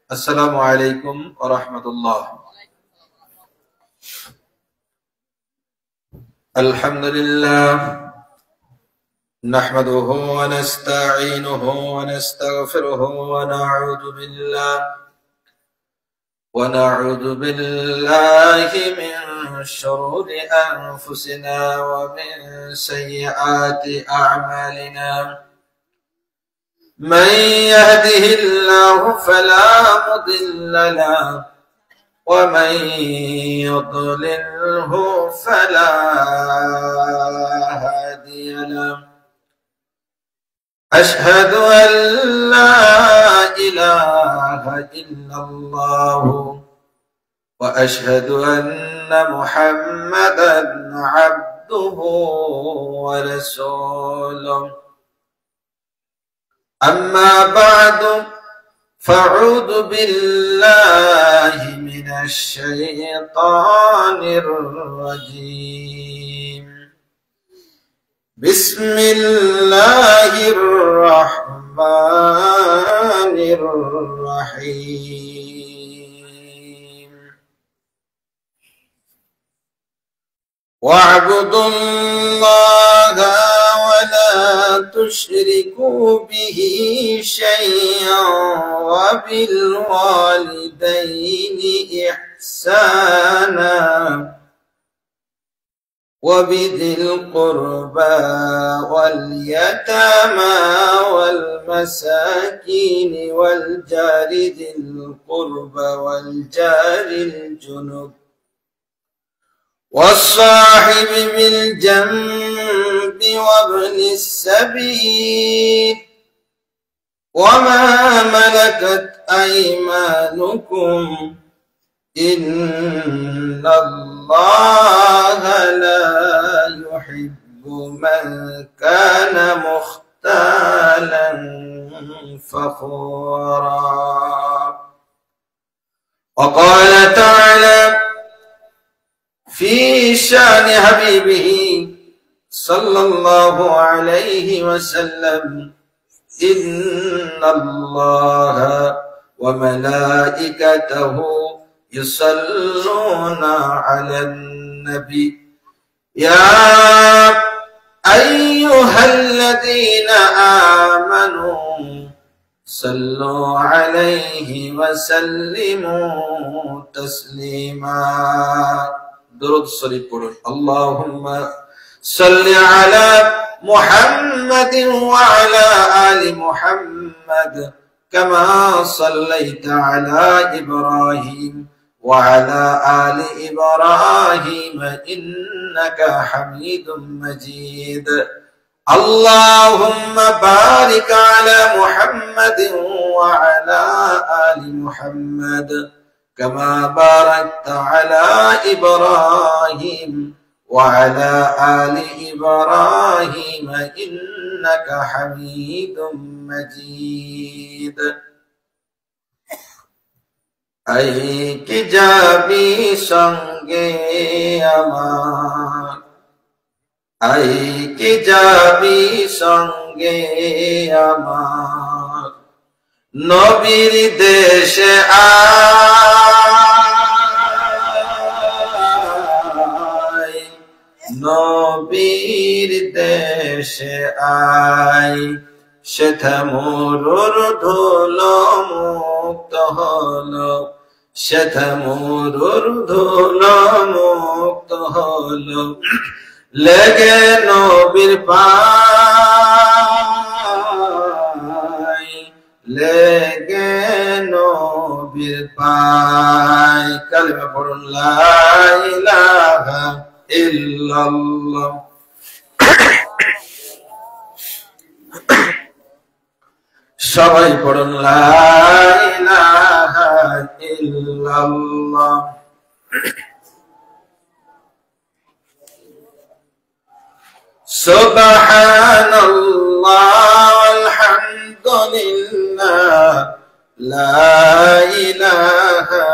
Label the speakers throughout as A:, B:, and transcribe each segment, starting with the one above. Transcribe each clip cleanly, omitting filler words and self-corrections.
A: আসসালামু আলাইকুম ওয়া রাহমাতুল্লাহ। আলহামদুলিল্লাহ নাহমাদুহু ওয়া নাস্তাঈনুহু ওয়া নাস্তাগফিরুহু ওয়া নাউযু বিল্লাহি মিন শুরুরি আনফুসিনা ওয়া মিন সাইয়্যাতি আ'মালিনা। من يهده الله فلا مضل له ومن يضلله فلا هادي له. أشهد أن لا إله إلا الله وأشهد أن محمدا عبده ورسوله. أما بعد فأعوذ بالله من الشيطان الرجيم. بسم الله الرحمن الرحيم. واعبدوا الله ولا تشركوا به شيئا وبالوالدين إحسانا وبذي القربى واليتامى والمساكين والجار ذي القربى والجار الجنب والصاحب بالجنب وابن السبيل وما ملكت أيمانكم إن الله لا يحب من كان مختالا فخورا. وقال تعالى في شأن حبيبه صلى الله عليه وسلم: إن الله وملائكته يصلون على النبي يا أيها الذين آمنوا صلوا عليه وسلموا تسليما. درود شريف পড়ুন। اللهم صل على محمد وعلى آل محمد كما صليت على إبراهيم وعلى آل إبراهيم إنك حميد مجيد. اللهم بارك على محمد وعلى آل محمد كما باركت على إبراهيم وعلى آل إبراهيم إنك حميد مجيد. أي কি যাবি সঙ্গে আমার, আই কি যাবি সঙ্গে আমার, নবীর দেশে আয়, নবীর দেশে আয়, সেথা মরুর ধুলো মুক্ত হলো, সেথা মরুর ধুলো মুক্ত হলো, লেগে নবীর পায়, লেগে নবীর পায়। কালিমা পড়ুন লা ইলাহা ইল্লাল্লাহ। সবাই পড়ুন লা ইলাহা ইল্লাল্লাহ। সুবহানাল্লাহ আলহামদুলিল্লাহ লা ইলাহা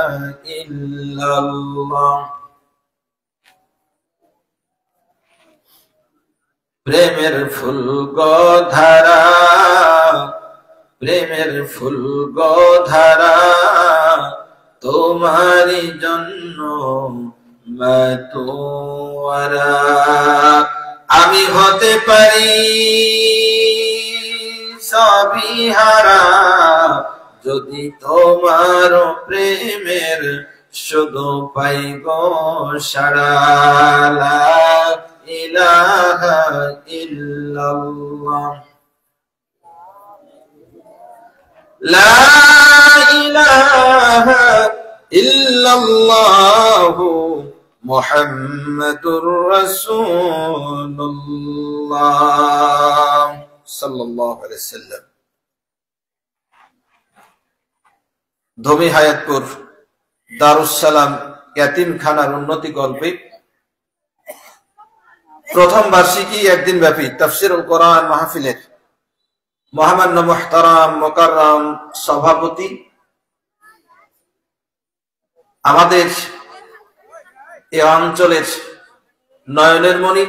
A: ইল্লাল্লাহ। প্রেমের ফুল ধারা, প্রেমের ফুল ধারা তোমারি জন্য मैं तो वरा আমি হতে পারি সবই হারা যদি তোমার প্রেমের শুধু পাইব সারা লা ইলাহা ইল্লাল্লাহ লা ইলাহা ইল্লাল্লাহ মুহাম্মাদুর রাসূলুল্লাহ সাল্লাল্লাহু আলাইহি ওয়াসাল্লাম। ধমি হায়াতপুর দারুস সালাম ইয়াতিমখানার উন্নতি গল্পে প্রথম বার্ষিকী একদিন ব্যাপী তাফসীরুল কোরআন মাহফিলের মহামান্য মুহতারাম মুকাররম সভাপতি, আমাদের এই অঞ্চলের নয়নের মণি,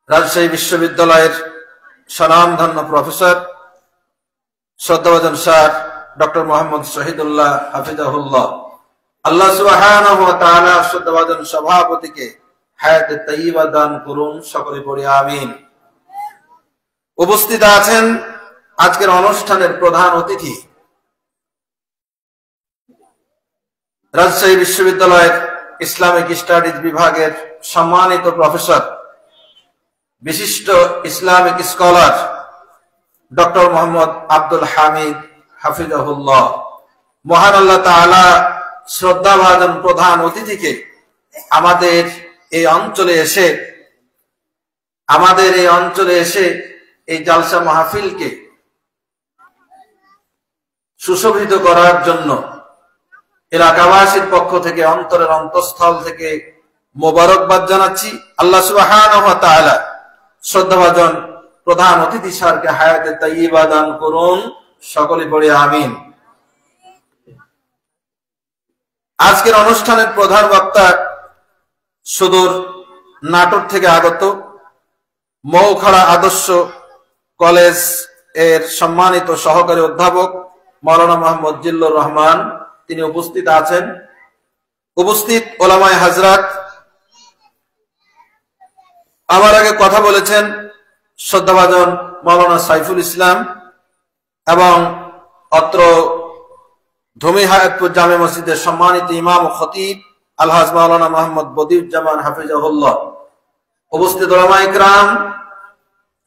A: রাজশাহী বিশ্ববিদ্যালয়ের স্বনামধন্য প্রফেসর শ্রদ্ধাভাজন স্যার ডক্টর মোহাম্মদ শহীদুল্লাহ হাফিজাহুল্লাহ, আল্লাহ সুবহানাহু ওয়া তাআলা শ্রদ্ধাভাজন সভাপতিকে হায়াতে তাইয়্যিবা দান করুন, সকলে পড়ি আমিন। উপস্থিত আছেন আজকের অনুষ্ঠানের প্রধান অতিথি, রাজশাহী বিশ্ববিদ্যালয়ের ইসলামিক স্টাডিজ বিভাগের সম্মানিত প্রফেসর, বিশিষ্ট Islamic scholar doctor Mohammad Abdul Hamid হাফিজাহুল্লাহ। মহান আল্লাহ তাআলা শ্রদ্ধাভাজন প্রধান অতিথিকে আমাদের এই অঞ্চলে এসে এই জালসা মাহফিলকে সুশোভিত করার জন্য এলাকাবাসীর পক্ষ থেকে অন্তরের অন্তঃস্থল থেকে মোবারকবাদ জানাচ্ছি। আল্লাহ সুবহানাহু ওয়া তাআলা শ্রদ্ধাভাজন প্রধান অতিথি স্যারকে হায়াতে তাইয়্যিবা দান করুন, সকলে পড়ে আমিন। আজকের অনুষ্ঠানের প্রধান বক্তা সুদূর নাটোর থেকে আগত মৌখাড়া আদর্শ কলেজ এর সম্মানিত সহকারী অধ্যাপক মাওলানা মোহাম্মদ জিল্লুর রহমান, তিনি উপস্থিত আছেন। উপস্থিত ওলামায়ে হাজরাত, আমার আগে কথা বলেছেন শ্রদ্ধাভাজন মাওলানা সাইফুল ইসলাম এবং অত্র ধমি হায়াতপুর জামে মসজিদের সম্মানিত ইমাম ও খতিব আলহাজ মাওলানা মোহাম্মদ বদিউজ্জামান হাফিজাহুল্লাহ, উপস্থিত ওলামায়ে কিরাম,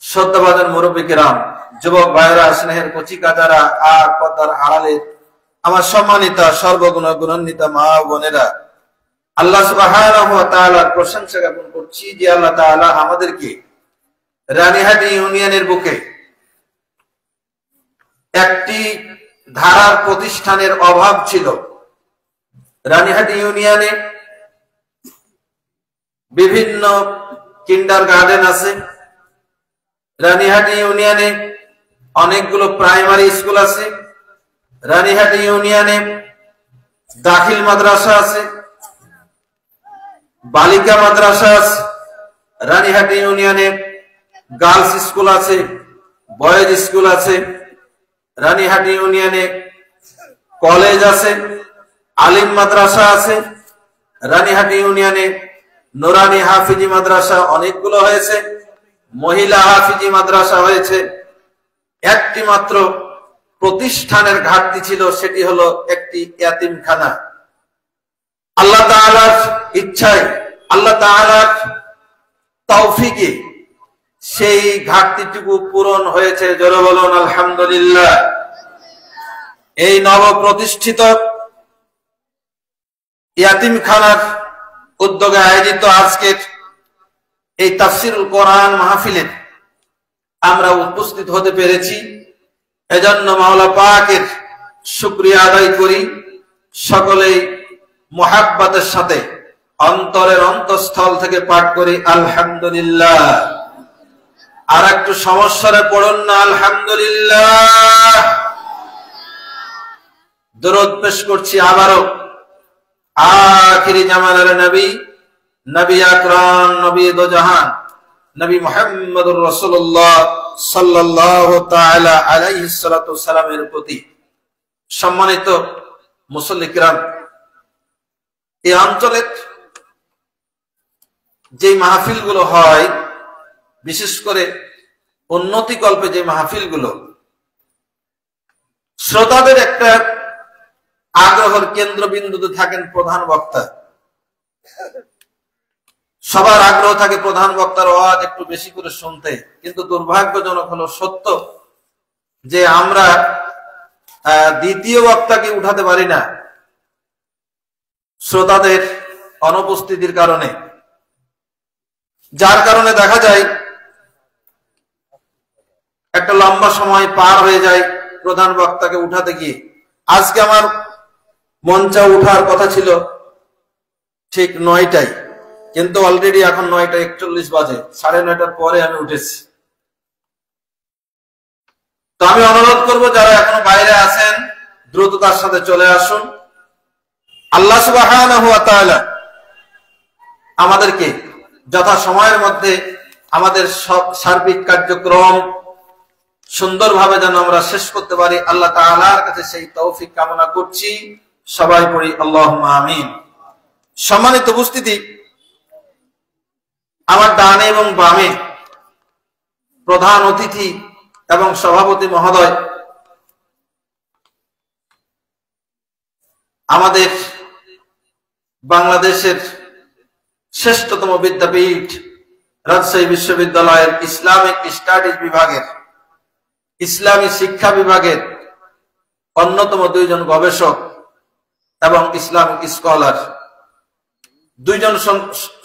A: শ্রদ্ধাভাজন মুরব্বী কিরাম, যুবক ভাইরা, স্নেহের কচি কাজারা আর পর্দার আড়ালের আমার সম্মানিতা সর্বগুণ গুণান্বিতা মা ও বোনেরা, আল্লাহ সুবহানাহু ওয়া তাআলার প্রশংসা জ্ঞাপন করছি যে আল্লাহ তাআলা আমাদেরকে রানীহাটি ইউনিয়নের বুকে একটি ধারার প্রতিষ্ঠানের অভাব ছিল। রানীহাটি ইউনিয়নে বিভিন্ন কিন্ডারগার্টেন আছে, রানীহাটি ইউনিয়নে অনেকগুলো প্রাইমারি স্কুল আছে, রানীহাটি ইউনিয়নে দাখিল মাদ্রাসা আছে, বালিকা মাদ্রাসা আছে, রানীহাটি ইউনিয়নে গার্লস স্কুল আছে, বয়েজ স্কুল আছে, রানীহাটি ইউনিয়নে কলেজ আছে, আলিম মাদ্রাসা আছে, রানীহাটি ইউনিয়নে নুরানি হাফিজি মাদ্রাসা অনেকগুলো হয়েছে, মহিলা হাফিজি মাদ্রাসা হয়েছে। একটি মাত্র প্রতিষ্ঠানের ঘাটতি ছিল, সেটি হলো একটি ইয়াতিমখানা। আল্লাহ তাআলার ইচ্ছায়, আল্লাহ তাআলার তৌফিকে সেই ঘাটতিটুকু পূরণ হয়েছে। জোরে বলুন আলহামদুলিল্লাহ। এই নব প্রতিষ্ঠিত ইয়াতিমখানার উদ্যোগে আয়োজিত আজকের এই তাফসীরুল কোরআন মাহফিলের আমরা উপস্থিত হতে পেরেছি, এজন্য মাওলা পাকের শুকরিয়া আদায় করি। সকলেই মুহাব্বতের সাথে অন্তরের অন্তঃস্থল থেকে পাঠ করি আলহামদুলিল্লাহ। আর একটু সমস্যারে পড়ুন না আলহামদুলিল্লাহ। দরুদ পেশ করছি আবারও আখিরি জামানার নবী, নবী আকরাম, নবী দো জাহান, নবী মুহাম্মদুর রাসূলুল্লাহ সাল্লাল্লাহু তাআলা আলাইহিস সালাতু ওয়াস সালামের প্রতি। সম্মানিত মুসল্লি কিরাম, এই অঞ্চলের যে মাহফিলগুলো হয়, বিশেষ করে উন্নতিকল্পে যে মাহফিলগুলো, শ্রোতাদের একটা আগ্রহের কেন্দ্রবিন্দুতে থাকেন প্রধান বক্তা। সবার আগ্রহ থাকে প্রধান বক্তার আওয়াজ একটু বেশি করে শুনতে, কিন্তু দুর্ভাগ্যজনক হলো সত্য যে আমরা দ্বিতীয় বক্তাকে উঠাতে পারি না শ্রোতাদের অনুপস্থিতির কারণে, যার কারণে দেখা যায় একটা লম্বা সময় পার হয়ে যায় প্রধান বক্তাকে উঠাতে গিয়ে। আজকে আমার মঞ্চে উঠার কথা ছিল ঠিক 9টায়, কিন্তু অলরেডি এখন 9:41 বাজে, 9:30টার পরে আমি উঠেছি। তো আমি অনুরোধ করব যারা এখনো বাইরে আছেন দ্রুততার সাথে চলে আসুন। আল্লাহ সুবহানাহু ওয়া তাআলা আমাদেরকে যথা সময়ের মধ্যে আমাদের সব সার্বিক কার্যক্রম সুন্দরভাবে যেন আমরা শেষ করতে পারি, আল্লাহ তাআলার কাছে সেই তৌফিক কামনা করছি। সবাই পড়ি আল্লাহুম্মা আমিন। সম্মানিত উপস্থিতি, আমার ডানে এবং বামে প্রধান অতিথি এবং সভাপতি মহোদয়, আমাদের বাংলাদেশের শ্রেষ্ঠতম বিদ্যাপীঠ রাজশাহী বিশ্ববিদ্যালয়ের ইসলামিক স্টাডিজ বিভাগের, ইসলামী শিক্ষা বিভাগের অন্যতম 2 জন গবেষক এবং ইসলামিক স্কলার, 2 জন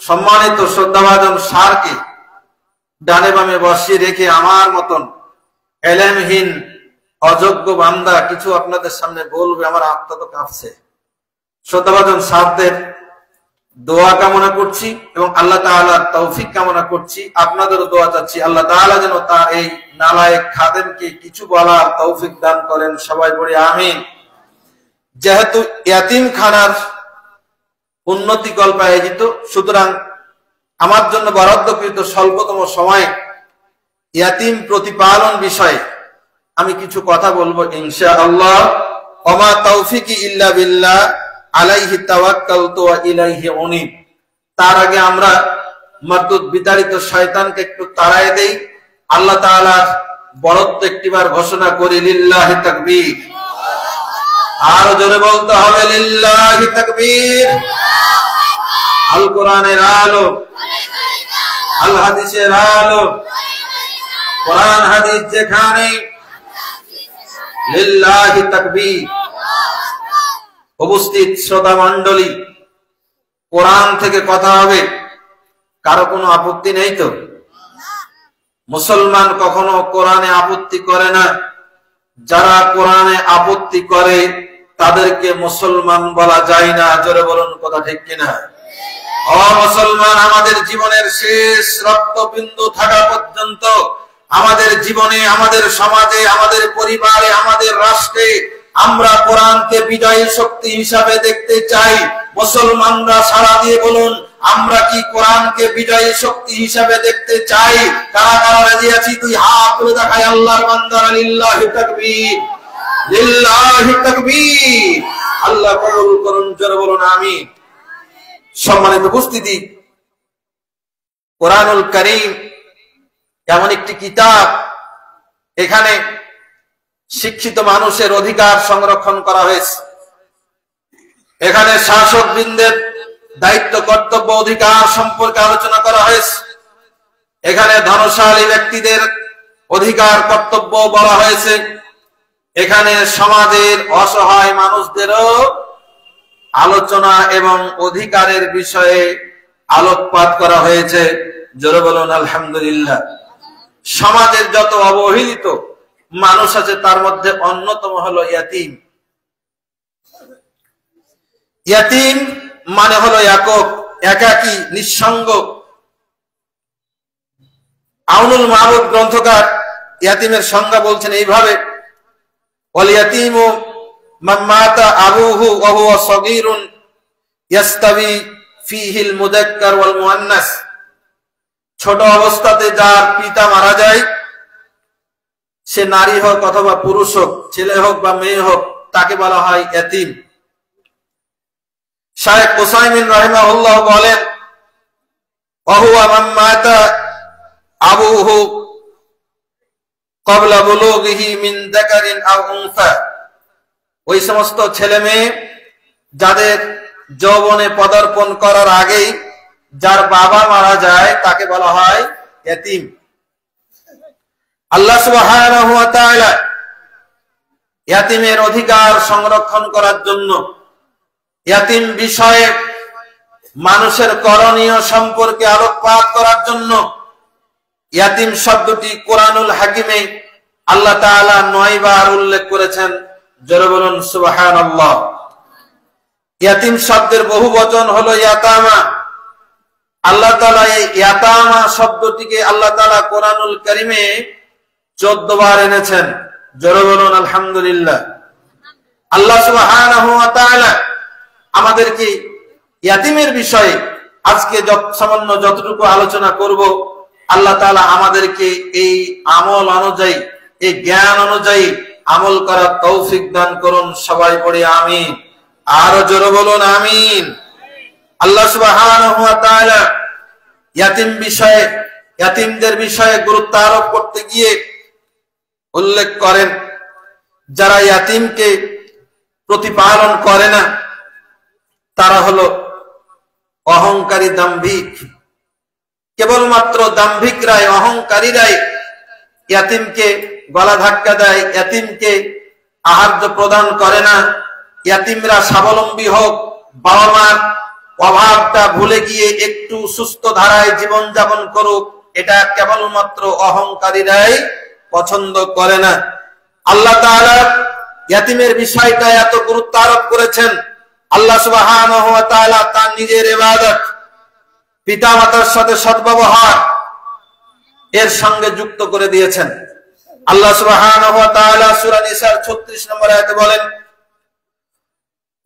A: সম্মানিত শ্রদ্ধাভাজন স্যারকে ডানে বামে বসিয়ে রেখে আমার মতন এলেমহীন অযোগ্য বান্দা কিছু আপনাদের সামনে বলবে, আমার আত্মা তো কাঁপছে। শ্রদ্ধাভাজন স্যারদের দোয়া কামনা করছি এবং আল্লাহ তাআলার তৌফিক কামনা করছি। আপনাদেরও দোয়া চাচ্ছি আল্লাহ তাআলা যেন তার এই নালায়েক খাদেমকে কিছু বলার তৌফিক দান করেন। সবাই বলি আমিন। যেহেতু ইয়াতিমখানার উন্নতিকল্প আয়োজিত, সুতরাং আমার জন্য বরাদ্দকৃত স্বল্পতম সময়ে ইয়াতিম প্রতিপালন বিষয়ে আমি কিছু কথা বলবো ইনশাআল্লাহ। ওমা তাওফিকি ইল্লা বিল্লাহ আলাইহি তাওয়াক্কালতু ওয়া ইলাইহি উনীব। তার আগে আমরা মারদুদ বিতাড়িত শয়তানকে একটু তাড়ায় দেই, আল্লাহ তাআলার বরত্ব একটিবার ঘোষণা করি, লিল্লাহি তাকবীর। আর জোরে বলতে হবে লিল্লাহি তাকবীর। আল কোরআনের আলো, আল হাদিসের আলো, কোরআন হাদিস যেখানে, লিল্লাহি তাকবীর। উপস্থিত শ্রোতা মণ্ডলী, কোরআন থেকে কথা হবে, কারো কোনো আপত্তি নেই তো? মুসলমান কখনো কোরআনে আপত্তি করে না। যারা কোরআনে আপত্তি করে তাদেরকে মুসলমান বলা যায় না। জোরে বলুন কথা ঠিক কিনা? ও মুসলমান, আমাদের জীবনের শেষ রক্তবিন্দু থাকা পর্যন্ত আমাদের জীবনে, আমাদের সমাজে, আমাদের পরিবারে, আমাদের রাষ্ট্রে আমরা কোরআনকে বিজয়ী শক্তি হিসাবে দেখতে চাই। মুসলমানরা সাড়া দিয়ে বলুন, আমরা কি কোরআনকে বিজয়ী শক্তি হিসাবে দেখতে চাই? কারা কারা রাজি আছি? 2 হাত তুলে দেখায় আল্লাহর বান্দারা। লিল্লাহি তাকবীর, লিল্লাহি তাকবীর। আল্লাহ কবুল করুন। জোরে বলুন আমিন। সম্মানিত উপস্থিতি, কোরআনুল কারীম এমন একটি কিতাব, এখানে শিক্ষিত মানুষের অধিকার সংরক্ষণ করা হয়েছে। এখানে শাসক বৃন্দের দায়িত্ব, কর্তব্য, অধিকার সম্পর্কে আলোচনা করা হয়েছে। এখানে ধনশালী ব্যক্তিদের অধিকার, কর্তব্য বলা হয়েছে। এখানে সমাজের অসহায় মানুষদেরও আলোচনা এবং অধিকারের বিষয়ে আলোকপাত করা হয়েছে। জোরে বলুন আলহামদুলিল্লাহ। সমাজের যত অবহেলিত মানুষ আছে তার মধ্যে অন্যতম হলো ইয়াতিম। ইয়াতিম মানে হলো একক, একাকী, নিঃসঙ্গ। আউনুল মাবুদ গ্রন্থকার ইয়াতিমের সংজ্ঞা বলছেন এইভাবে, ওয়াল ইয়াতিমু মান মাতা আবুহু ওয়া হুয়া সাগীরুন ইয়াস্তাবি ফীহিল মুযাক্কার ওয়াল মুআন্নাস। ছোট অবস্থাতে যার পিতা মারা যায়, সে নারী হোক অথবা পুরুষ হোক, ছেলে হোক বা মেয়ে হোক, তাকে বলা হয় ইয়াতিম। শাইখ উসাইমিন রাহিমাহুল্লাহ বলেন, ওয়াহুয়া মান মাতা আবুহু ক্বাবলা বুলুগিহি মিন যাকারিন আও উনসা, ওই সমস্ত ছেলে মেয়ে যাদের যৌবনে পদার্পণ করার আগেই যার বাবা মারা যায় তাকে বলা হয় ইয়াতীম। আল্লাহ সুবহানাহু ওয়া তাআলা ইয়াতীমের অধিকার সংরক্ষণ করার জন্য, ইয়াতীম বিষয়ে মানুষের করণীয় সম্পর্কে আলোকপাত করার জন্য ইয়াতীম শব্দটি কোরআনুল হাকিমে আল্লাহ তাআলা 9 বার উল্লেখ করেছেন। জোরে বলুন সুবহানাল্লাহ। ইয়াতীম শব্দের বহুবচন হলো ইয়াতামা। আল্লাহ তাআলা এই ইয়াতামা শব্দটিকে আল্লাহ তাআলা কোরআনুল কারীমে 14 বার এনেছেন। জোরে বলুন আলহামদুলিল্লাহ। আল্লাহ সুবহানাহু ওয়া তাআলা আমাদেরকে ইয়াতীমের বিষয়ে আজকে সামান্য যতটুকু আলোচনা করব, আল্লাহ তাআলা আমাদেরকে এই আমল অনুযায়ী, এই জ্ঞান অনুযায়ী আমল করার তৌফিক দান করুন। সবাই পড়ে আমিন। আর জোরে বলুন আমিন। আল্লাহ সুবহানাহু ওয়া তাআলা ইয়াতীমদের বিষয়ে গুরুত্ব আরোপ করতে গিয়ে উল্লেখ করেন, যারা ইয়াতীমকে প্রতিপালন করে না তারা হলো অহংকারী, দাম্ভিক। কেবলমাত্র দাম্ভিকরাই, অহংকারীরাই ইয়াতীমকে গলা ধাক্কা দেয়, ইয়াতীমকে আহার্য প্রদান করে না। ইয়াতীমরা স্বাবলম্বী হোক, বাবা মার অভাবটা ভুলে গিয়ে একটু সুস্থ ধারায় জীবন যাপন করুক, এটা কেবলমাত্র অহংকারীরাই পছন্দ করে না। আল্লাহ তাআলা ইয়াতীমের বিষয়টা এত গুরুত্ব আরোপ করেছেন। আল্লাহ সুবহানাহু ওয়া তাআলা তার নিজের ইবাদত, পিতামাতার সাথে সদ্ব্যবহার এর সঙ্গে যুক্ত করে দিয়েছেন। আল্লাহ সুবহানাহু ওয়া তাআলা সূরা নিসার 36 নম্বর আয়াতে বলেন,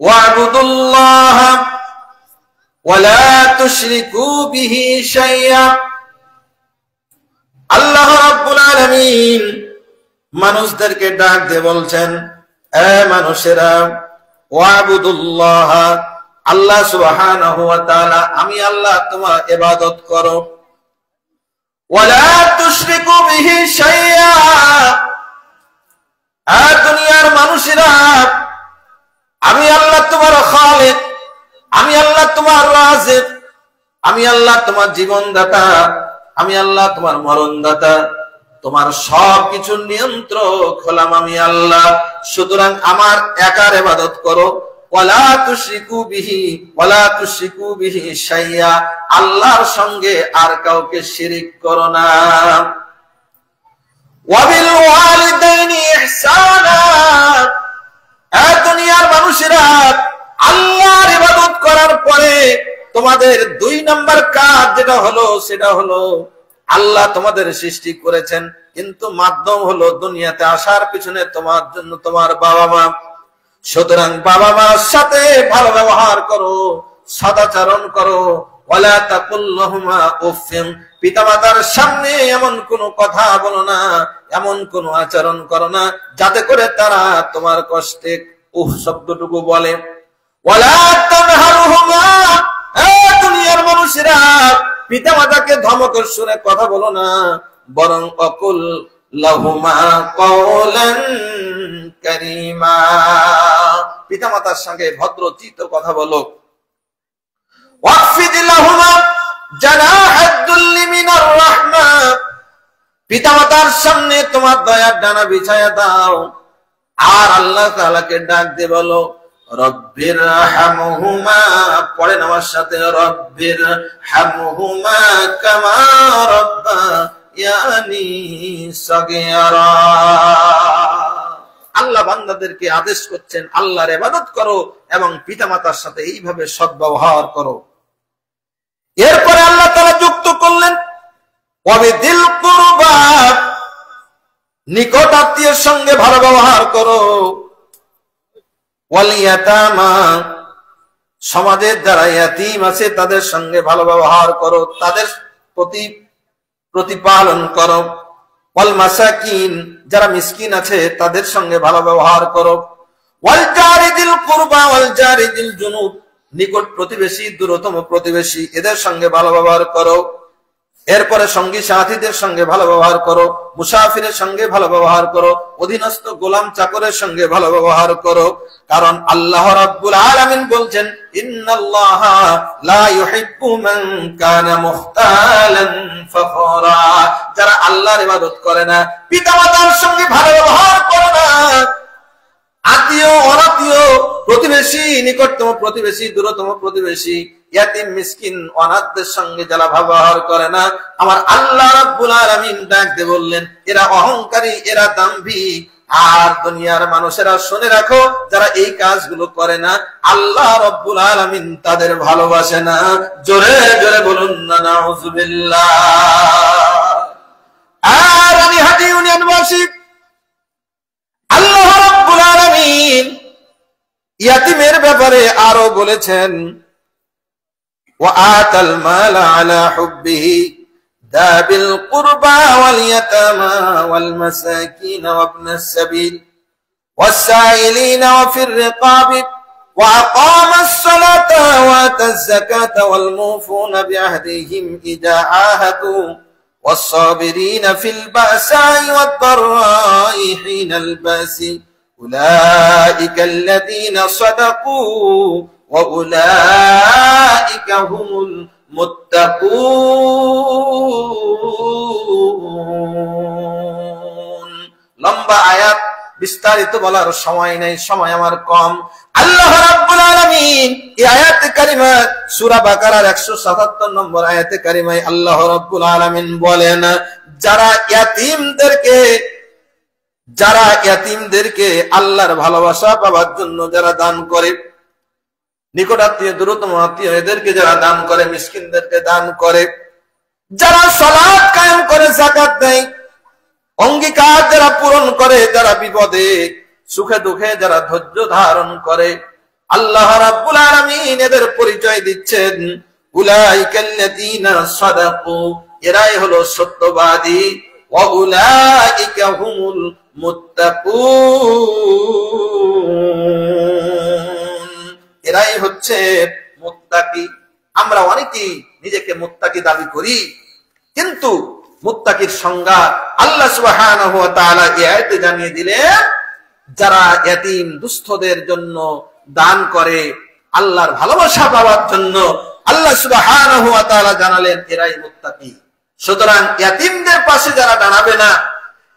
A: ওয়া'বুদুল্লাহ ওয়া লা তুশরিকু বিহি শাইআ। আল্লাহ রাব্বুল আলামিন মানুষদেরকে ডাক দিয়ে বলছেন, এ মানুষেরা, ওয়া'বুদুল্লাহ, আল্লাহ সুবহানাহু ওয়া তাআলা, আমি আল্লাহ তোমার ইবাদত করো, ওয়া লা তুশরিকু বিহি শাইআ। দুনিয়ার মানুষেরা, আমি আল্লাহ তোমার খালিক, আমি আল্লাহ তোমার রাজিক, আমি আল্লাহ তোমার জীবনদাতা, আমি আল্লাহ তোমার মরণদাতা, তোমার সবকিছুর নিয়ন্ত্রক হলাম আমি আল্লাহ। সুতরাং আমার একার ইবাদত করো। ওয়ালা তুশরিকু বিহি শাইআ, আল্লাহর সঙ্গে আর কাউকে শিরিক করো না। ওয়াবিল ওয়ালিদাইনি ইহসানা। দুনিয়ার মানুষেরা, আল্লাহর ইবাদত করার পরে তোমাদের 2 নাম্বার কাজ যেটা হলো, সেটা হলো আল্লাহ তোমাদের সৃষ্টি করেছেন, কিন্তু মাধ্যম হলো দুনিয়াতে আসার পিছনে তোমার জন্য তোমার বাবা মা। সুতরাং বাবা মার সাথে ভালো ব্যবহার করো, সদাচরণ করো। ওয়ালা তাকুল লাহুমা উফিন, পিতামাতার সামনে এমন কোনো কথা বলো না, এমন কোনো আচরণ করো না যাতে করে তারা তোমার কষ্টে উফ শব্দটুকু বলে। ওয়ালা তানহারুহুমা, দুনিয়ার মানুষেরা, পিতামাতাকে ধমকের সুরে কথা বলো না, বরং অকুল লাহুমা কওলান কারীমা, পিতামাতার সঙ্গে ভদ্রচিত্ত কথা বলো। ওয়াকফিদ লাহুমা জানাহাদ দুল্লি মিনার রাহমা, পিতামাতার সামনে তোমার দয়ার ডানা বিছায়া দাও। আর আল্লাহ তাআলাকে ডাক দিয়ে বলো, রব্বির হামহুমা, পড়েন আমার সাথে, রব্বির হামহুমা কামা রাব্বায়ানি সাগীরা। আল্লাহ বান্দাদেরকে আদেশ করছেন, আল্লাহর ইবাদত করো এবং পিতামাতার সাথে এইভাবে সদ্ব্যবহার করো। এরপরে আল্লাহ তাআলা যুক্ত করলেন, ওয়াবিদিল কুরবা, নিকট আত্মীয়ের সঙ্গে ভালো ব্যবহার করো। ওয়াল ইয়াতামা, সমাজের যারা ইয়াতীম আছে তাদের সঙ্গে ভালো ব্যবহার করো, তাদের প্রতি প্রতিপালন করো। ওয়াল মাসাকিন, যারা মিসকিন আছে তাদের সঙ্গে ভালো ব্যবহার করো। ওয়াল জারিদিল কুরবা ওয়াল জারিদিল জুনুব, নিকট প্রতিবেশী, দূরতম প্রতিবেশী, এদের সঙ্গে ভালো ব্যবহার করো। এরপরে সঙ্গী সাথীদের সঙ্গে ভালো ব্যবহার করো, মুসাফিরের সঙ্গে ভালো ব্যবহার করো, অধীনস্থ গোলাম চাকরের সঙ্গে ভালো ব্যবহার করো। কারণ আল্লাহ রাব্বুল আলামিন বলছেন, ইন্নাল্লাহা লা ইউহিব্বু মান কানা মুখতালান ফাখরা। যারা আল্লাহর ইবাদত করে না, পিতামাতার সঙ্গে ভালো ব্যবহার করে না, আত্মীয় অনাত্মীয়, প্রতিবেশী, নিকটতম প্রতিবেশী, দূরতম প্রতিবেশী, ইয়াতিম মিসকিন অনাথদের সঙ্গে যারা ব্যবহার করে না, আমার আল্লাহ রাব্বুল আলামিন ডাক দিয়ে বললেন, এরা অহংকারী, এরা দাম্ভিক। আর দুনিয়ার মানুষেরা শুনে রাখো, যারা এই কাজগুলো করে না, আল্লাহ রাব্বুল আলামিন তাদের ভালোবাসে না। জোরে জোরে বলুন না নাউযুবিল্লাহ। আর আমি হাটি ইউনিয়নবাসী, আল্লাহ রাব্বুল আলামিন ইয়াতিমের ব্যাপারে আরো বলেছেন, وآتى المال على حبه ذوي القربى واليتامى والمساكين وابن السبيل والسائلين وفي الرقاب وأقام الصلاة وآتى الزكاة والموفون بعهدهم إذا عاهدوا والصابرين في البأساء والضراء حين البأس أولئك الذين صدقوا وأولئك هم المتقون। লম্বা আয়াত, বিস্তারিত বলার সময় নেই, সময় আমার কম। আল্লাহ রাব্বুল আলামিন এই আয়াতে কারিমা সূরা বাকারার 177 নম্বর আয়াতে কারিমায় আল্লাহ রাব্বুল আলামিন বলেন, যারা ইয়াতিমদেরকে আল্লাহর ভালোবাসা পাওয়ার জন্য যারা দান করে, নিকট আত্মীয়, দূরতম আত্মীয়, এদেরকে যারা দান করে, মিসকিনদেরকে দান করে, যারা সালাত কায়েম করে, যাকাত দেয়, অঙ্গীকার যারা পূরণ করে, যারা বিপদে সুখে দুঃখে যারা ধৈর্য ধারণ করে, আল্লাহ রাব্বুল আলামিন এদের পরিচয় দিচ্ছেন, উলাইকাল্লাযীনা সাদাকু, এরাই হলো সত্যবাদী, ওয়া উলাইকা হুমুল মুত্তাকুন, এরাই হচ্ছে মুত্তাকি। আমরা অনেকেই নিজেকে মুত্তাকি দাবি করি, কিন্তু মুত্তাকির সংজ্ঞা আল্লাহ সুবহানাহু ওয়া তাআলা এই আয়াতে জানিয়ে দিলেন, যারা ইয়াতীম দুস্থদের জন্য দান করে, আল্লাহর ভালোবাসা পাওয়ার জন্য আল্লাহ সুবহানাহু ওয়া তাআলা জানালেন এরাই মুত্তাকি। সুতরাং ইয়াতীমদের পাশে যারা দাঁড়াবে না,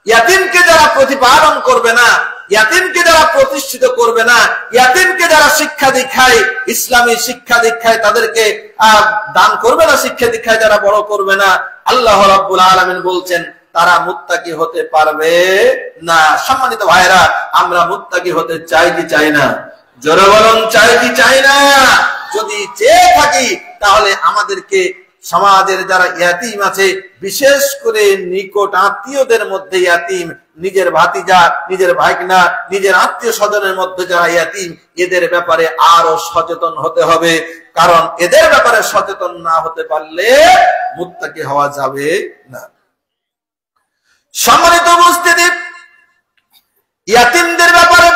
A: ইয়াতীমকে যারা প্রতিপালন করবে না, ইয়াতীমকে যারা প্রতিষ্ঠিত করবে না, ইয়াতীমকে যারা শিক্ষা দীক্ষায়, ইসলামী শিক্ষা দীক্ষায় তাদেরকে দান করবে না, শিক্ষা দীক্ষায় যারা বড় করবে না, আল্লাহ রাব্বুল আলামিন বলছেন তারা মুত্তাকি হতে পারবে না। সম্মানিত ভাইরা, আমরা মুত্তাকি হতে চাই কি চাই না? জোরে বলুন, চাই কি চাই না? যদি চেয়ে থাকি, তাহলে আমাদেরকে সমাজের যারা ইয়াতীম আছে, বিশেষ করে নিকট আত্মীয়দের মধ্যে ইয়াতীম, নিজের ভাতিজা, নিজের ভাইকনা, নিজের আত্মীয় স্বজনের মধ্যে যারা ইয়াতীম, এদের ব্যাপারে আরো সচেতন হতে হবে। কারণ এদের ব্যাপারে সচেতন না হতে পারলে মুত্তাকি হওয়া যাবে না। সম্মানিত উপস্থিতি, ইয়াতীমদের ব্যাপারে,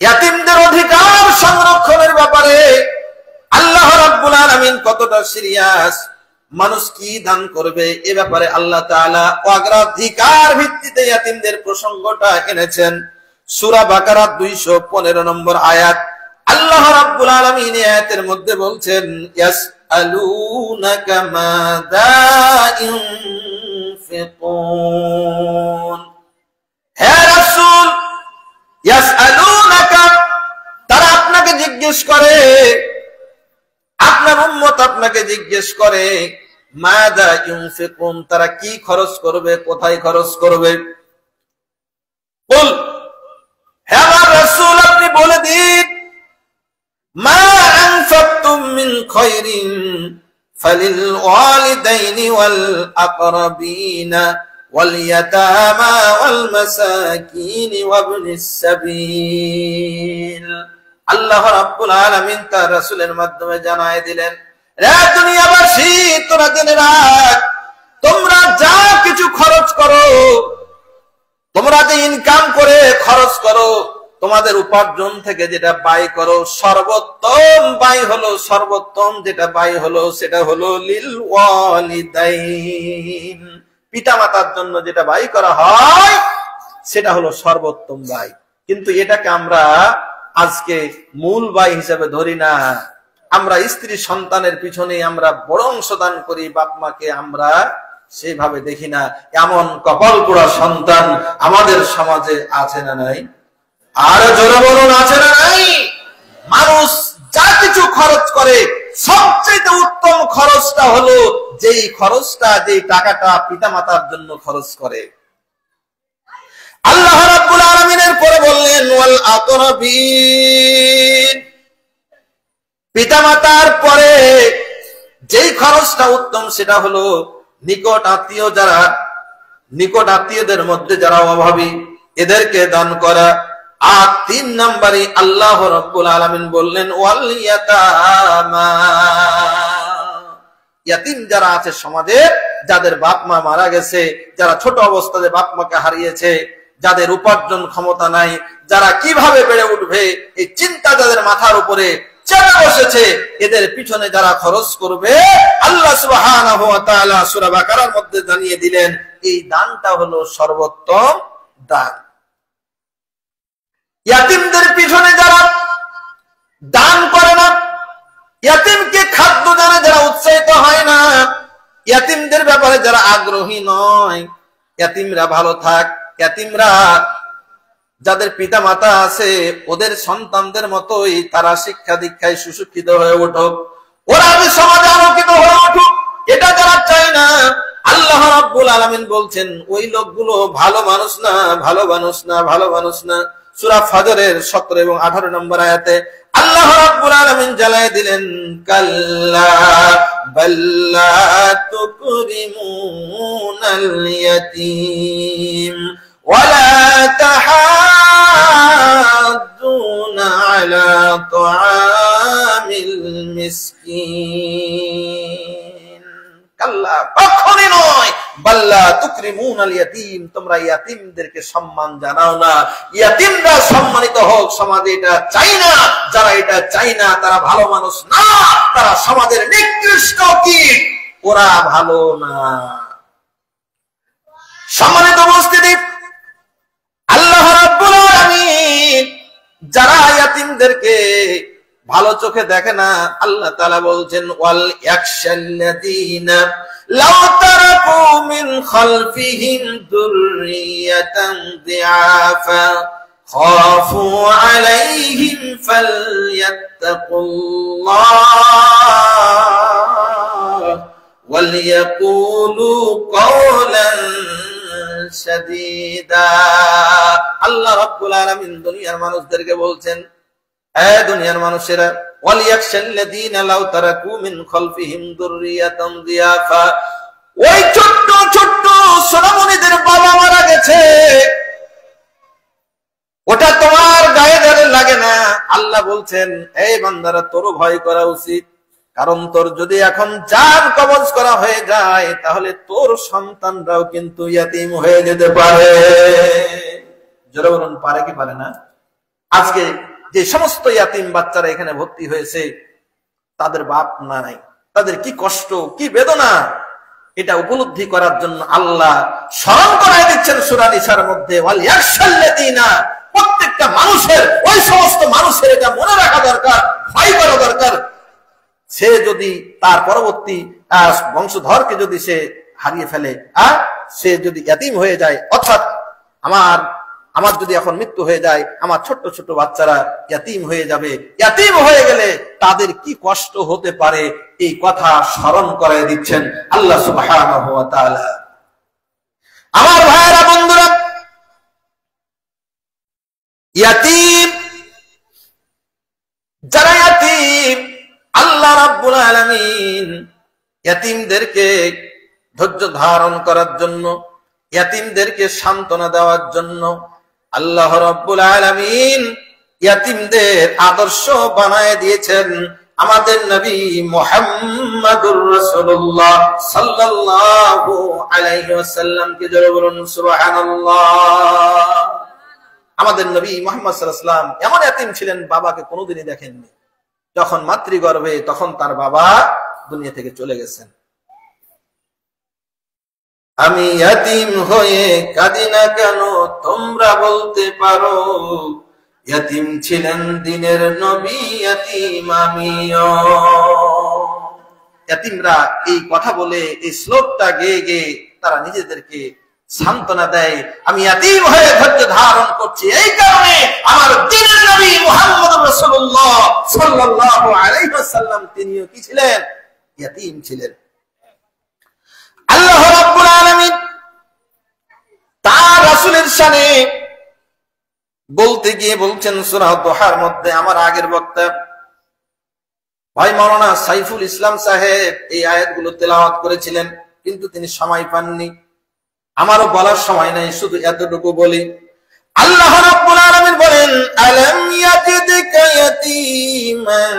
A: ইয়াতীমদের অধিকার সংরক্ষণের ব্যাপারে আল্লাহ রাব্বুল আলামিন কতটা সিরিয়াস, মানুষ কি দান করবে এ ব্যাপারে আল্লাহ তাআলা অগ্রাধিকার ভিত্তিতে ইয়াতীমদের প্রসঙ্গটা এনেছেন। সূরা বাকারা 215 নম্বর আয়াত, আল্লাহ রাব্বুল আলামিন এই আয়াতের মধ্যে বলছেন, ইয়াসআলুনাকা মাযা ইউনফিকুন। হে রাসূল, ইয়াসআলুনাকা, তারা আপনাকে জিজ্ঞেস করে, আপনার উম্মত আপনাকে জিজ্ঞেস করে, মাযা ইউনফিকুন, তারা কি খরচ করবে, কোথায় খরচ করবে। বল, হে আমার রাসূল, আপনি বলে দিন, মা আনফাকতুম মিন খায়রিন ফালিল ওয়ালিদাইনি ওয়াল আকরাবিনা ওয়াল ইয়াতামা ওয়াল মাসাকিন ওয়াবনিস সাবিল। আল্লাহ রাব্বুল আলামিন তার রাসূলের মাধ্যমে জানায় দিলেন, রে দুনিয়াবাসী, তোরা জেনে রাখ, তোমরা যা কিছু খরচ করো, তোমরা যে ইনকাম করে খরচ করো, তোমাদের উপার্জন থেকে যেটা ব্যয় করো সর্বোত্তম ব্যয় হলো, সর্বোত্তম যেটা ব্যয় হলো সেটা হলো লিল ওয়ালিদাইন, পিতামাতার জন্য যেটা ব্যয় করা হয় সেটা হলো সর্বোত্তম ব্যয়। কিন্তু এটাকে আমরা আজকে মূল ব্যয় হিসেবে ধরি না। আমরা স্ত্রী সন্তানের পিছনে আমরা বড় অংশ দান করি, বাপ মাকে আমরা সেইভাবে দেখি না। এমন কপাল পোড়া সন্তান আমাদের সমাজে আছে না নাই? আর জোরে বলুন, আছে না নাই? মানুষ যা কিছু খরচ করে সবচেয়ে উত্তম খরচটা হলো যেই খরচটা, যেই টাকাটা পিতামাতার জন্য খরচ করে। আল্লাহ রাব্বুল আলামিনের পরে বললেন ওয়াল আকরাবিন, পিতামাতার পরে যেই খরচটা উত্তম সেটা হলো নিকট আত্মীয়, যারা নিকট আত্মীয়দের মধ্যে যারা অভাবী এদেরকে দান করা। আর 3 নম্বরে আল্লাহ রাব্বুল আলামিন বললেন ওয়াল ইয়াতামা, ইয়াতিম যারা আছে সমাজে, যাদের বাপ মা মারা গেছে, যারা ছোট অবস্থাতে বাপ মাকে হারিয়েছে, যাদের উপার্জন ক্ষমতা নাই, যারা কিভাবে বেড়ে উঠবে এই চিন্তা যাদের মাথার উপরে চেপে বসেছে, এদের পিছনে যারা খরচ করবে আল্লাহ সুবহানাহু ওয়া তাআলা সূরা বাকারার মধ্যে জানিয়ে দিলেন এই দানটা হলো সর্বোত্তম দান। ইয়াতিমদের পিছনে যারা দান করে না, ইয়াতিমকে খাদ্য দানে যারা উৎসাহিত হয় না, ইয়াতিমদের ব্যাপারে যারা আগ্রহী নয়, ইয়াতিমরা ভালো থাক, ইয়াতিমরা যাদের পিতা মাতা আছে ওদের সন্তানদের মতোই তারা শিক্ষা দীক্ষায় সুশিক্ষিত হয়ে উঠুক, ওরা যে সমাজে আলোকিত হয়ে উঠুক, এটা যারা চায় না, আল্লাহ রাব্বুল আলামিন বলছেন ওই লোকগুলো ভালো মানুষ না, ভালো মানুষ না, ভালো মানুষ না। সূরা ফাজরের 17 এবং 18 নম্বর আয়াতে আল্লাহ রাব্বুল আলামিন জানায় দিলেন কাল্লা বাল্লা তুকরিমুনাল ইয়াতীম ওয়ালা তাহাদ্দুনা আলা তুআমিল মিসকিন, কাল্লা কখনোই নয়, বাল্লা তুকরিমুনাল ইয়াতীম, তোমরা ইয়াতীমদেরকে সম্মান জানাও না। ইয়াতীমরা সম্মানিত হোক সমাজে এটা চাই না, যারা এটা চাই না তারা ভালো মানুষ না, তারা সমাজের নিকৃষ্ট কীট, ওরা ভালো না। সম্মানিত উপস্থিতি, আল্লাহ রাব্বুল আলামিন যারা ইয়াতীমদেরকে ভালো চোখে দেখে না, আল্লাহ তাআলা বলছেন ওয়াল ইয়াকশাল্লাযীনা লাউ তারাকু মিন খালফিহিম যুররিয়াতান দিআফা খাফু আলাইহিম ফালইয়াত্তাকুল্লাহ ওয়াল ইয়াকুলু কওলান সাদীদা। আল্লাহ রাব্বুল আলামিন দুনিয়ার মানুষদেরকে বলছেন, হে দুনিয়ার মানুষেরা, ওয়াল ইয়াকশাল্লাযীনা লাউ তারাকু মিন খালফিহিম যুররিয়াতান দিআফা, ওই ছোট্ট ছোট্ট সোনামণিদের বাবা মারা গেছে, ওটা তোমার গায়ে লাগে না। আল্লাহ বলছেন এই বান্দারা তোর ভয় করা উচিত, কারণ তোর যদি এখন জান কবজ করা হয়ে যায় তাহলে তোর সন্তানরাও কিন্তু ইয়াতীম হয়ে যেতে পারে। জোরে বলুন, পারে কি পারে না? আজকে যে সমস্ত ইয়াতীম বাচ্চারা এখানে ভর্তি হয়েছে তাদের বাপ মা নাই, তাদের কি কষ্ট, কি বেদনা, এটা উপলব্ধি করার জন্য আল্লাহ স্মরণ করায় দিচ্ছেন সূরা নিসার মধ্যে ওয়াল ইয়াকশাল্লাযীনা। প্রত্যেকটা মানুষের, ওই সমস্ত মানুষের এটা মনে রাখা দরকার, ভয় করা দরকার। সে যদি তার পরবর্তী বংশধরকে যদি সে হারিয়ে ফেলে, আর সে যদি ইয়াতীম হয়ে যায়, অর্থাৎ আমার যদি এখন মৃত্যু হয়ে যায়, আমার ছোট্ট ছোট্ট বাচ্চারা ইয়াতীম হয়ে যাবে, ইয়াতীম হয়ে গেলে তাদের কি কষ্ট হতে পারে এই কথা স্মরণ করায় দিচ্ছেন আল্লাহ সুবহানাহু ওয়া তাআলা। আমার ভাইয়েরা, বন্ধুরা, ইয়াতীম যারা ইয়াতীম, আল্লাহ রাব্বুল আলামিন ইয়াতীমদেরকে ধৈর্য ধারণ করার জন্য, ইয়াতীমদেরকে সান্ত্বনা দেওয়ার জন্য আল্লাহ রাব্বুল আলামিন ইয়াতীমদের আদর্শ বানায় দিয়েছেন আমাদের নবী মুহাম্মদুর রাসূলুল্লাহ সাল্লাল্লাহু আলাইহি ওয়াসাল্লাম কে। জোরে বলুন সুবহানাল্লাহ। আমাদের নবী মুহাম্মদ সাল্লাল্লাহু আলাইহি ওয়াসাল্লাম এমন ইয়াতীম ছিলেন, বাবাকে কোনোদিনই দেখেননি। যখন মাতৃগর্ভে, তখন তার বাবা দুনিয়া থেকে চলে গেছেন। আমি ইয়াতীম হয়ে কাঁদি না কেন, তোমরা বলতে পারো, ইয়াতীম ছিলেন দিনের নবী, ইয়াতীম আমিও। ইয়াতীমরা এই কথা বলে, এই শ্লোকটা গেয়ে গেয়ে তারা নিজেদেরকে সান্ত্বনা দেয়, আমি ইয়াতীম হয়ে ধৈর্য ধারণ করছি, এই কারণে আমার দ্বীনের নবী মুহাম্মদ রাসূলুল্লাহ সাল্লাল্লাহু আলাইহি ওয়াসাল্লাম তিনিও কি ছিলেন? ইয়াতীম ছিলেন। আল্লাহ রাব্বুল আলামিন তার রাসূলের শানে বলতে গিয়ে বলছেন সূরা দুহার মধ্যে, আমার আগের বক্তা ভাই মাওলানা সাইফুল ইসলাম সাহেব এই আয়াতগুলো তেলাওয়াত করেছিলেন, কিন্তু তিনি সময় পাননি, আমারও বলার সময় নাই, শুধু এতটুকু বলি। আল্লাহ রাব্বুল আলামিন বলেন, আলাম ইয়াজিদকা ইয়াতীমান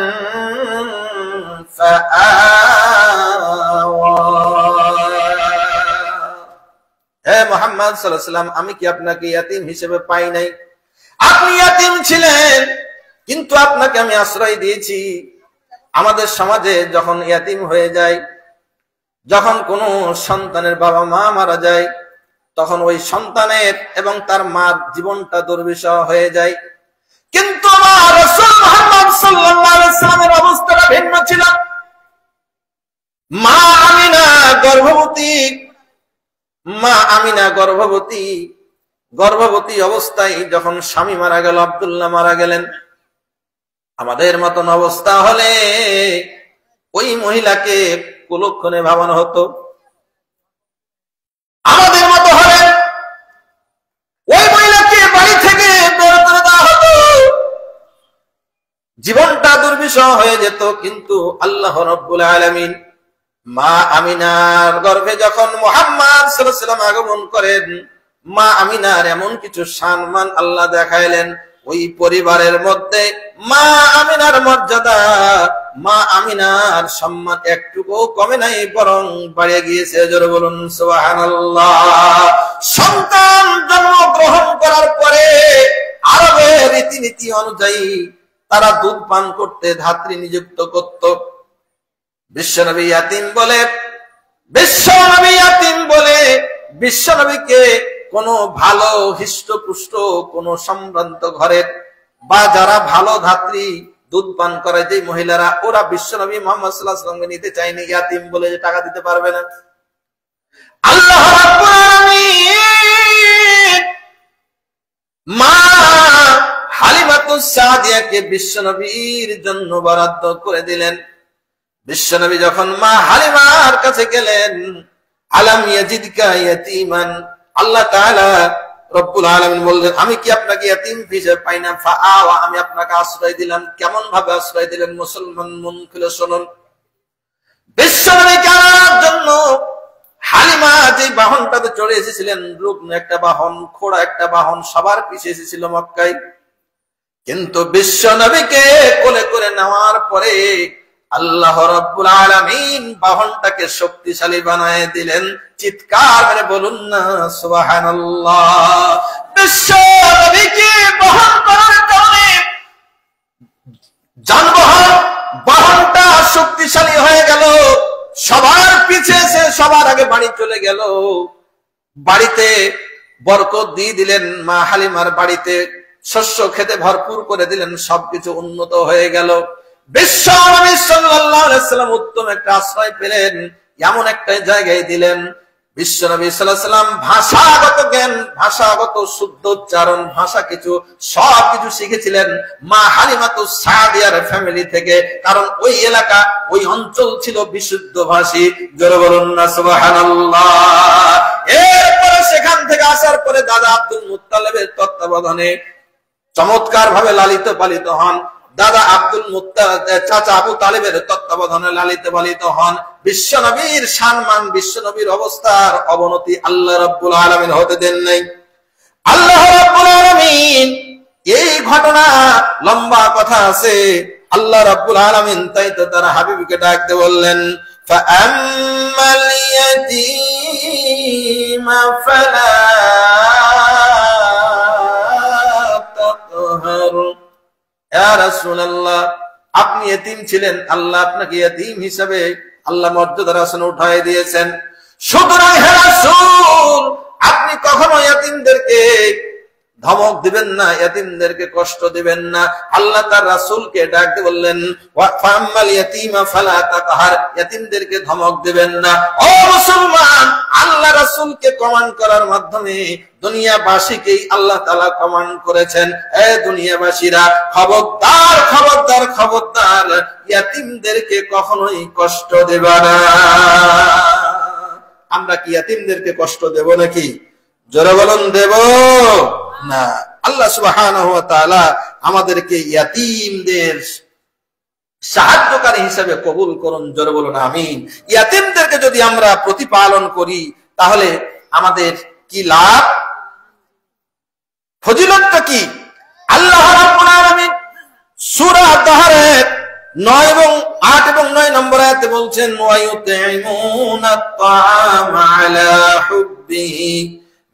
A: ফাআওয়া। হে মুহাম্মদ সাল্লাল্লাহু আলাইহি ওয়াসাল্লাম, আমি কি আপনাকে ইয়াতীম হিসেবে পাই নাই? আপনি ইয়াতীম ছিলেন, কিন্তু আপনাকে আমি আশ্রয় দিয়েছি। আমাদের সমাজে যখন ইয়াতীম হয়ে যায়, যখন কোনো সন্তানের বাবা মা মারা যায়, তখন ওই সন্তানের এবং তার মার জীবনটা দুর্বিষহ হয়ে যায়। কিন্তু আমার রাসূল মুহাম্মদ সাল্লাল্লাহু আলাইহি ওয়াসাল্লামের অবস্থাটা ভিন্ন ছিল। মা আমিনা গর্ভবতী অবস্থায় যখন স্বামী মারা গেল, আব্দুল্লাহ মারা গেলেন, আমাদের মতন অবস্থা হলে ওই মহিলাকে কুলক্ষণে ভাবানো হতো। আমাদের মতো হলে ওই মহিলাকে বাড়ি থেকে বের করে দেওয়া হতো, জীবনটা দুর্বিষহ হয়ে যেত। কিন্তু আল্লাহ রাব্বুল আলামিন মা আমিনার গর্ভে যখন মুহাম্মদ সাল্লাল্লাহু আলাইহি ওয়াসাল্লাম আগমন করেন, মা আমিনার এমন কিছু সম্মান আল্লাহ দেখাইলেন, ওই পরিবারের মধ্যে মা আমিনার মর্যাদা, মা আমিনার সম্মান একটুকু কমে নাই, বরং বাড়িয়ে গিয়েছে। জোরে বলুন সুবহানাল্লাহ। সন্তান জন্মগ্রহণ করার পরে আরবের রীতিনীতি অনুযায়ী তারা দুধ পান করতে ধাত্রী নিযুক্ত করত। বিশ্বনবী ইয়াতীম বলে বিশ্বনবীকে কোন ভালো হৃষ্টপুষ্ট কোন সম্ভ্রান্ত ঘরের বা যারা ভালো ধাত্রী দুধ পান করে যে মহিলারা, ওরা বিশ্বনবী মুহাম্মদ সাল্লাল্লাহু আলাইহি ওয়াসাল্লামকে নিতে চায়নি, ইয়াতীম বলে যে টাকা দিতে পারবে না। আল্লাহ রাব্বুল আলামিন মা হালিমাতুস সাদিয়াকে বিশ্বনবীর জন্য বরাদ্দ করে দিলেন। বিশ্বনবী যখন মা হালিমার কাছে গেলেন, আলাম ইয়াজিদকা ইয়াতীমান, আল্লাহ তাআলা রব্বুল আলামিন বললেন, আমি কি আপনাকে ইয়াতীম হিসেবে পাই না? ফাআওয়া, আমি আপনাকে আশ্রয় দিলাম। কেমন ভাবে আশ্রয় দিলেন? মুসলমান মন খুলে শুনুন। বিশ্বনবীকে আনার জন্য হালিমা যে বাহনটাতে চড়ে এসেছিলেন, রুগ্ন একটা বাহন, খোড়া একটা বাহন, সবার পিছে এসেছিল মক্কায়। কিন্তু বিশ্বনবীকে কোলে করে নেওয়ার পরে আল্লাহ রাব্বুল আলামিন বাহনটাকে শক্তিশালী বানায় দিলেন। চিৎকার করে বলুন না সুবহানাল্লাহ। বিশ্বনবীকে বহন করার কারণে যানবাহন বাহনটা শক্তিশালী হয়ে গেল, সবার পিছে এসে সবার আগে বাড়ি চলে গেল। বাড়িতে বরকত দিয়ে দিলেন, মা হালিমার বাড়িতে শস্য খেতে ভরপুর করে দিলেন, সবকিছু উন্নত হয়ে গেল। বিশ্বনবী সাল্লাল্লাহু আলাইহি ওয়াসাল্লাম উত্তম একটা আশ্রয় পেলেন, এমন একটা জায়গায় দিলেন। বিশ্বনবী সাল্লাল্লাহু আলাইহি ওয়াসাল্লাম ভাষাগত জ্ঞান, ভাষাগত শুদ্ধ উচ্চারণ, ভাষা কিছু সবকিছু শিখেছিলেন মা হালিমাতুস সাদিয়ার ফ্যামিলি থেকে, কারণ ওই এলাকা, ওই অঞ্চল ছিল বিশুদ্ধ ভাষী। জোরে বলুন না সুবহানাল্লাহ। এরপরে সেখান থেকে আসার পরে দাদা আব্দুল মুত্তালিবের তত্ত্বাবধানে চমৎকার ভাবে লালিত পালিত হন। দাদা আব্দুল মুত্তালিব, চাচা আবু তালিবের তত্ত্বাবধানে লালিত পালিত হন। বিশ্বনবীর সম্মান, বিশ্বনবীর অবস্থার অবনতি আল্লাহ রাব্বুল আলামিন হতে দেন নাই। আল্লাহ রাব্বুল আলামিন, এই ঘটনা লম্বা কথা আছে। আল্লাহ রাব্বুল আলামিন তাই তো তার হাবিবকে ডাকতে বললেন, ফাআম্মাল ইয়াতীমা ফালা قهر ইয়া রাসূলুল্লাহ আপনি ইতিম ছিলেন, আল্লাহ আপনাকে ইতিম হিসেবে আল্লাহ মর্যাদার আসনে উঠায় দিয়েছেন। সুতরাং হে রাসূল আপনি কখনো ইতিমদেরকে ধমক দিবেন না, ইতিমদেরকে কষ্ট দিবেন না। আল্লাহ তার রাসূলকে ডাক দিয়ে বললেন ওয়া ফাম্মাল ইয়াতীমা ফালা তাকহার, ইতিমদেরকে ধমক দিবেন না। ও মুসলমান, আল্লাহ রাসূলকে কমান্ড করার মাধ্যমে দুনিয়াবাসীকেই আল্লাহ তাআলা কমান্ড করেছেন, এ দুনিয়াবাসীরা খবরদার খবরদার খবরদার ইতিমদেরকে কখনোই কষ্ট দেবা না। আমরা কি ইতিমদেরকে কষ্ট দেব নাকি? জোরে বলুন দেব না। আল্লাহ সুবহানাহু ওয়া তাআলা আমাদেরকে ইতিমদের সাহায্যকারী হিসেবে কবুল করুন। জোরে বলুন আমিন। ইতিমদেরকে যদি আমরা প্রতিপালন করি তাহলে আমাদের কি লাভ, ফজিলতটা কি? আল্লাহ রাব্বুল আলামিন সূরা আত-তাহারের 9 এবং 8 এবং 9 নম্বর আয়াতে বলছেন ওয়া ইউতিমুনা আত-তাআমা আলা হুব্বিহি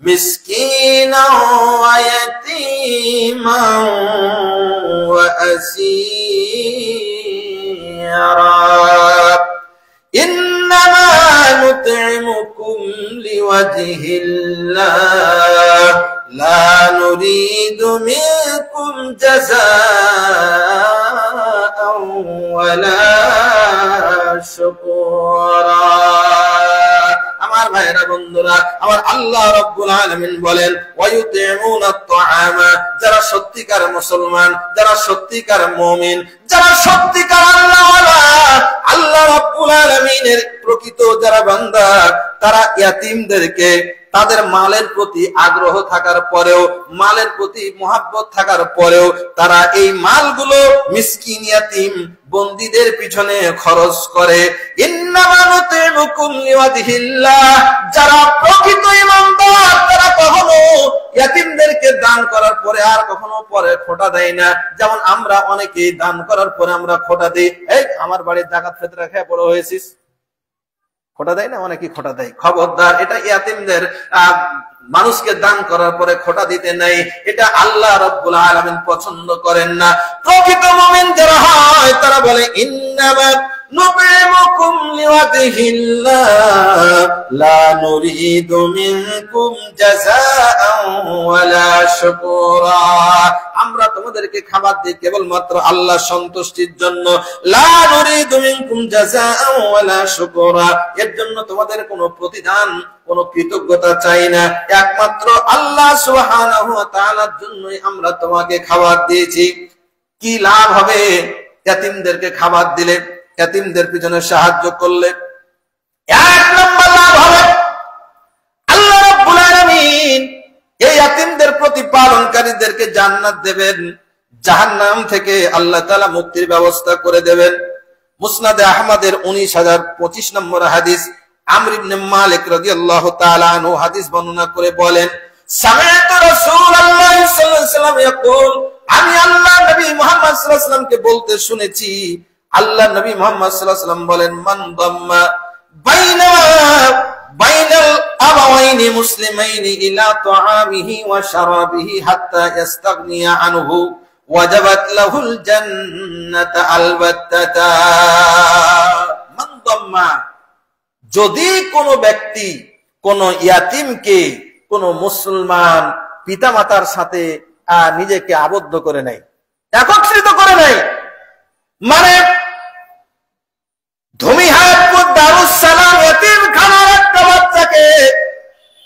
A: মিসকিনান ওয়া ইয়াতীমান ওয়া আসীরা ইন্নামা নুত'iমুকুম লিওয়াজহিল্লাহ লা নুরিদু মিনকুম জাযাআন ওয়ালা শুকুরা। আমার ভাইরা বন্ধুরা, আমার আল্লাহ রাব্বুল আলামিন বলেন ওয়ায়ুতিমুনা আত-তাআমা, যারা সত্যিকার মুসলমান, যারা সত্যিকার মুমিন, যারা সত্যিকার আল্লাহওয়ালা, আল্লাহ রাব্বুল আলামিনের প্রকৃত যারা বান্দা, তারা ইতিমদেরকে তাদের মালের প্রতি আগ্রহ থাকার পরেও, মালের প্রতি মোহাব্বত থাকার পরেও তারা এই মালগুলো মিসকিন ইতিম বন্দীদের পিছনে খরচ করে। ইন্নামা নুতিমুকুম লিওয়াজহিল্লাহ, যারা প্রকৃত ঈমানদার তারা কখনো ইতিমদেরকে দান করার পরে আর কখনো পরে খোটা দেয় না। যেমন আমরা অনেকেই দান করার পরে আমরা খোটা দিই, এই আমার বাড়ির যাকাত ফিতরা খেয়ে বড় হয়েছিস, খোটা দেয় না, অনেকে খোটা দেয়। খবরদার, এটা ইতিমদের মানুষকে দান করার পরে খোটা দিতে নাই, এটা আল্লাহ রাব্বুল আলামিন পছন্দ করেন না। প্রকৃত মুমিন যারা হয় তারা বলে ইন্নামা নুতিমুকুম লিওয়াজহিল্লাহ লা নুরিদু মিনকুম জাযাআন ওয়ালা শুকুরা, আমরা তোমাদেরকে খাবার দিই কেবলমাত্র আল্লাহ সন্তুষ্টির জন্য। লা নুরিদু মিনকুম জাযাআন ওয়ালা শুকুরা, এর জন্য তোমাদের কোনো প্রতিদান, কোনো কৃতজ্ঞতা চাই না, একমাত্র আল্লাহ সুবহানাহু ওয়া তাআলার জন্যই আমরা তোমাকে খাবার দিয়েছি। কি লাভ হবে ইতিমদেরকে খাবার দিলে, ইতিমদের পিছনে সাহায্য করলে? এক নম্বর লাভ হবে আল্লাহ রাব্বুল আলামিন এই ইতিমদের প্রতিপালনকারীদেরকে জান্নাত দেবেন, জাহান্নাম থেকে আল্লাহ তাআলা মুক্তির ব্যবস্থা করে দেবেন। মুসনাদে আহমদের 19025 নম্বর হাদিস, আমর ইবনে মালিক রাদিয়াল্লাহু তাআলা আনহু হাদিস বর্ণনা করে বলেন সামি'তু রাসূলুল্লাহ সাল্লাল্লাহু আলাইহি ওয়াসাল্লাম ইয়াকুল, আমি আল্লাহ নবী মুহাম্মদ সাল্লাল্লাহু আলাইহি ওয়াসাল্লামকে বলতে শুনেছি, আল্লাহ নবী মুহাম্মদ সাল্লাল্লাহু আলাইহি ওয়াসাল্লাম বলেন মান দাম্মা বাইনাল আবাওয়াইনি মুসলিমাইনি ইলা তাআমিহি ওয়া শারাবিহি হাত্তা ইস্তাগনিয়া আনহু ওয়াজাবাত লাহুল জান্নাতু আলবাত্তাতা। মান দাম্মা, যদি কোনো ব্যক্তি কোন ইয়াতিমকে কোন মুসলমান পিতামাতার সাথে নিজেকে আবদ্ধ করে নেয়, একত্রিত করে নেয়, মানে ধমিহাটপুর দারুস সালাম এতিমখানার একটা বাচ্চাকে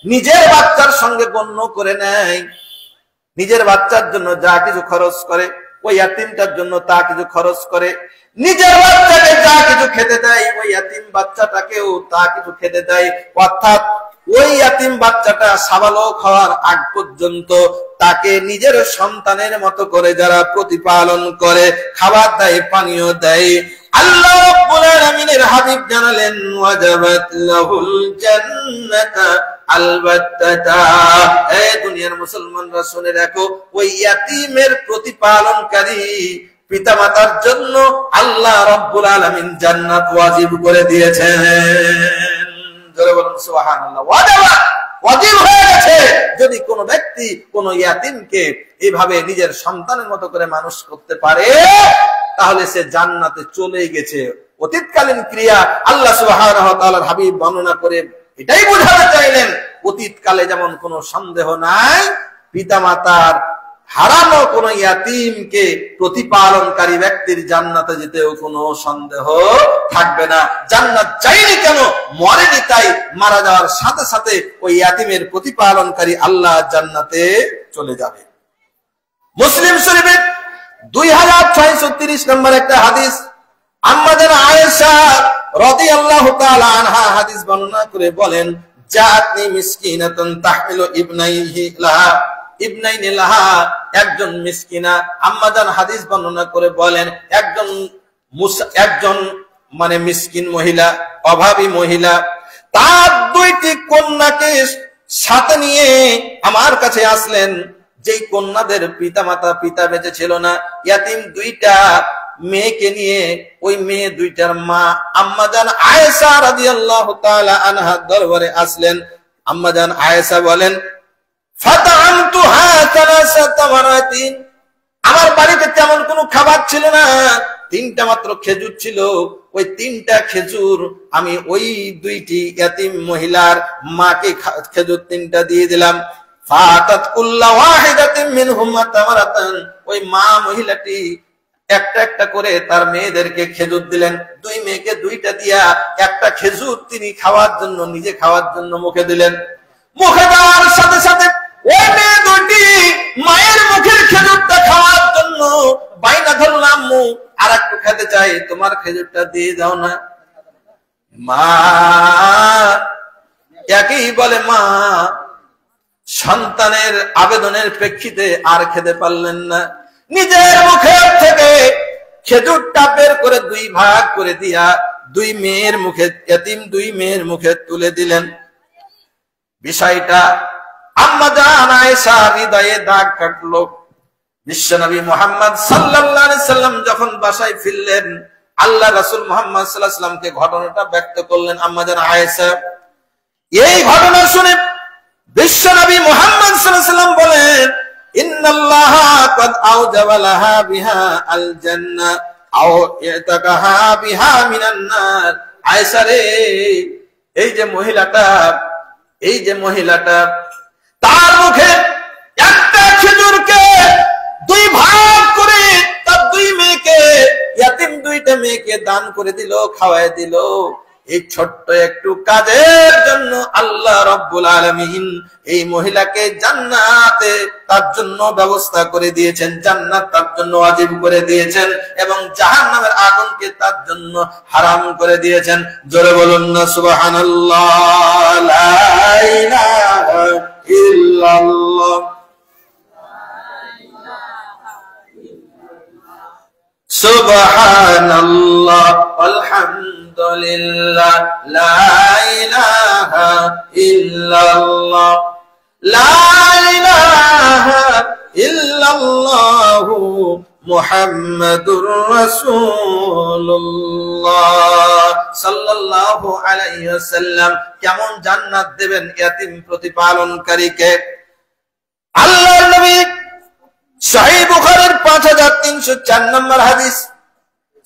A: নিজের বাচ্চার সঙ্গে গণ্য করে নেয়, নিজের বাচ্চার জন্য যা কিছু খরচ করে, ওই ইয়াতিমটার জন্য তা কিছু খরচ করে, নিজের বাচ্চাকে যা কিছু খেতে দেয় ওই ইয়াতিম বাচ্চাটাকেও তা কিছু খেতে দেয়। অর্থাৎ ওই ইয়াতিম বাচ্চাটা সাবালক হওয়ার আগ পর্যন্ত তাকে নিজের সন্তানের মতো করে যারা প্রতিপালন করে, খাবার দেয়, পানীয় দেয়, আল্লাহ রাব্বুল আলামিনের হাবিব জানালেন ওয়াজাবাত লাহুল জান্নাতু আলবাত্তাতা। এই দুনিয়ার মুসলমানরা শুনে রাখো, ওই ইয়াতিমের প্রতিপালনকারী পিতামাতার জন্য আল্লাহ রাব্বুল আলামিন জান্নাত ওয়াজিব করে দিয়েছেন। জোরে বলুন সুবহানাল্লাহ। ওয়াজাবাত ওয়াজিব হয়ে গেছে। যদি কোনো ব্যক্তি কোনো ইয়াতিমকে এইভাবে নিজের সন্তানের মতো করে মানুষ করতে পারে, তাহলে সে জান্নাতে চলে গেছে। অতীতকালীন ক্রিয়া আল্লাহ সুবহানাহু ওয়া তাআলার হাবিব বর্ণনা করে এটাই বোঝাতে চাইলেন, অতীতকালে যেমন কোনো সন্দেহ নাই, পিতামাতার হারানো কোন ইয়াতিমকে প্রতিপালনকারী ব্যক্তির জান্নাতে যেতেও কোনো সন্দেহ থাকবে না। জান্নাত চাইনি কেন, মরেনি তাই, মারা যাওয়ার সাথে সাথে ওই ইয়াতিমের প্রতিপালনকারী আল্লাহ জান্নাতে চলে যাবে। মুসলিম শরীফের 2630 নম্বর একটা হাদিস, আম্মা জান আয়েশা রাদিয়াল্লাহু তাআলা আনহা হাদিস বর্ণনা করে বলেন, জাতনি মিসকিনাতুন তাহমিলু ইবনাইনি লাহা, একজন মিসকিনা, আম্মা জান হাদিস বর্ণনা করে বলেন, একজন মানে মিসকিন মহিলা, অভাবী মহিলা, তার দুইটি কন্যাকে সাথে নিয়ে আমার কাছে আসলেন। যেই কন্যাদের পিতা বেঁচে ছিল না, ইয়াতিম দুইটা মেয়েকে নিয়ে ওই মেয়ে দুইটার মা আম্মা জান আয়েশা রাদিয়াল্লাহু তাআলা আনহা দরবারে আসলেন। আম্মা জান আয়েশা বলেন, ফাতাআমতুহা তালাসাতা মারাতিন, আমার বাড়িতে তেমন কোনো খাবার ছিল না, 3টা মাত্র খেজুর ছিল। ওই 3টা খেজুর আমি ওই দুইটি ইয়াতিম মহিলার মাকে খেজুর 3টা দিয়ে দিলাম। ফাতাত কুল্লা ওয়াহিদাতিন মিনহুমা তামারাতান, ওই মা মহিলাটি একটা একটা করে তার মেয়েদেরকে খেজুর দিলেন। 2 মেয়েকে 2টা দিয়া একটা খেজুর তিনি খাওয়ার জন্য, নিজে খাওয়ার জন্য মুখে দিলেন। মুখে দেওয়ার সাথে সাথে ওই মেয়ে দুটি মায়ের মুখের খেজুরটা খাওয়ার জন্য বাইনা ধরল, আম্মু আর একটু খেতে চাই, তোমার খেজুরটা দিয়ে দাও না। মা একই বলে, মা সন্তানের আবেদনের প্রেক্ষিতে আর খেতে পারলেন না, নিজের মুখের থেকে খেজুরটা বের করে 2 ভাগ করে দিয়া 2 মেয়ের মুখে, ইয়াতিম 2 মেয়ের মুখে তুলে দিলেন। বিষয়টা আম্মা জান আয়েশা হৃদয়ে দাগ কাটলো। বিশ্বনবী মুহাম্মদ সাল্লাল্লাহু আলাইহি সাল্লাম যখন বাসায় ফিরলেন, আল্লাহ রাসূল মুহাম্মদ সাল্লাল্লাহু আলাইহি সাল্লামকে ঘটনাটা ব্যক্ত করলেন। আম্মা জান আয়েশা এই ঘটনা শুনে বিশ্বনবী মুহাম্মদ সাল্লাল্লাহু আলাইহি সাল্লাম বলেন, ইন্নাল্লাহা ক্বাদ আওজাবা লাহা বিহা আল জান্নাহ আও ইতাকাহা বিহা মিনান নার। আয়েশা রে, এই যে মহিলাটা তার মুখে একটা খেজুরকে 2 ভাগ করে তার 2 মেয়েকে, ইয়াতিম 2টা মেয়েকে দান করে দিল, খাওয়ায় দিল। এই ছোট্ট একটু কাজের জন্য আল্লাহ রাব্বুল আলামিন এই মহিলাকে জান্নাতে তার জন্য ব্যবস্থা করে দিয়েছেন, জান্নাত তার জন্য ওয়াজিব করে দিয়েছেন, এবং জাহান্নামের আগুনকে তার জন্য হারাম করে দিয়েছেন। জোরে বলুন না সুবহানাল্লাহ, লা ইলাহা ইল্লাল্লাহ, সুবহানাল্লাহ, আলহামদুলিল্লাহ, লা ইলাহা ইল্লাল্লাহ, লা ইলাহা ইল্লাল্লাহু মুহাম্মাদুর রাসূলুল্লাহ সাল্লাল্লাহু আলাইহি ওয়াসাল্লাম কেমন জান্নাত দেবেন ইয়াতিম প্রতিপালনকারীকে। আল্লাহর নবী সহিহ বুখারীর 5304 নম্বর হাদিস,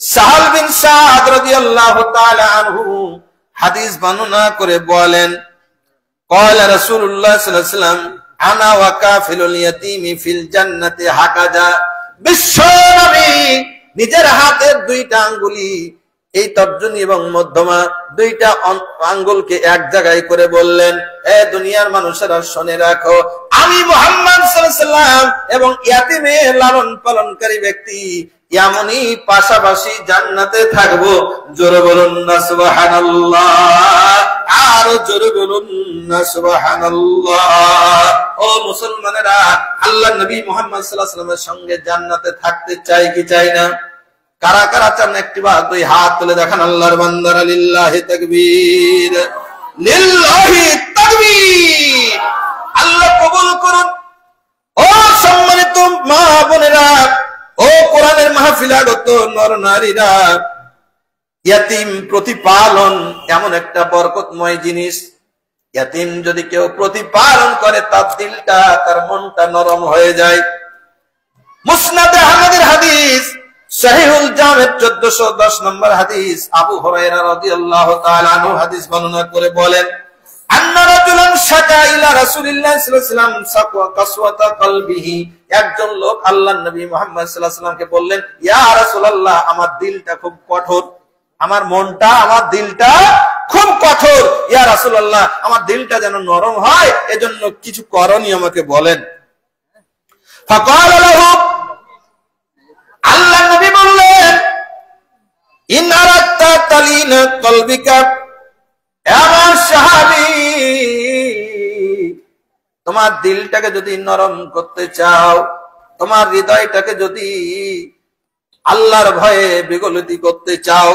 A: সাহাল বিন সাদ রাদিয়াল্লাহু তাআলা আনহু হাদিস বর্ণনা করে বলেন, ক্বালা রাসূলুল্লাহ সাল্লাল্লাহু আলাইহি ওয়াসাল্লাম আনা ওয়া কাফিলুল ইয়াতীমি ফিল জান্নাতি হাকাজা। বিশ্বনবী নিজের হাতের 2টা আঙ্গুলি, এই তর্জনী এবং মধ্যমা 2টা আঙ্গুলকে এক জায়গায় করে বললেন, এ দুনিয়ার মানুষেরা শুনে রাখো, আমি মুহাম্মদ সাল্লাল্লাহু আলাইহি ওয়াসাল্লাম এবং ইয়াতীমের লালন পালনকারী ব্যক্তি এমনই পাশাপাশি জান্নাতে থাকবো। জোরে বলুন না সুবহানাল্লাহ, আর জোরে বলুন না সুবহানাল্লাহ। ও মুসলমানেরা, আল্লাহর নবী মুহাম্মদ সাল্লাল্লাহু আলাইহি ওয়াসাল্লামের সঙ্গে জান্নাতে থাকতে চাই কি চাই না? কারা কারা চান একটিবার 2 হাত তুলে দেখান। আল্লাহর বান্দারা লিল্লাহি তাকবীর, লিল্লাহি তাকবীর। আল্লাহ কবুল করুন। ও সম্মানিত মা বোনেরা, ও কোরআনের মাহফিলে আগত নর নারীরা, ইয়াতিম প্রতিপালন এমন একটা বরকতময় জিনিস, ইয়াতিম যদি কেউ প্রতিপালন করে তার দিলটা, তার মনটা নরম হয়ে যায়। মুসনাদে আহমদের হাদিস, সহিহুল জামে 1410 নম্বর হাদিস, আবু হুরায়রা রাদিয়াল্লাহু তাআলা আনহু হাদিস বর্ণনা করে বলেন, আন্না রাজুলান শাকা ইলা রাসূলিল্লাহ সাল্লাল্লাহু আলাইহি ওয়াসাল্লাম সাকওয়া কাসওয়াতা কলবিহি। একজন লোক আল্লাহর নবী মুহাম্মদ সাল্লাল্লাহু আলাইহি ওয়াসাল্লামকে বললেন, ইয়া রাসূলুল্লাহ, আমার দিলটা খুব কঠোর, আমার মনটা, আমার দিলটা খুব কঠোর, ইয়া রাসূলুল্লাহ, আমার দিলটা যেন নরম হয়, এজন্য কিছু করণীয় আমাকে বলেন। ফাকাল লাহু, আল্লাহর নবী বললেন, ইন আরাদতা তালিনা কলবিকা, আমার সাহাবী, তোমার দিলটাকে যদি নরম করতে চাও, তোমার হৃদয়টাকে যদি আল্লাহর ভয়ে বিগলিত করতে চাও,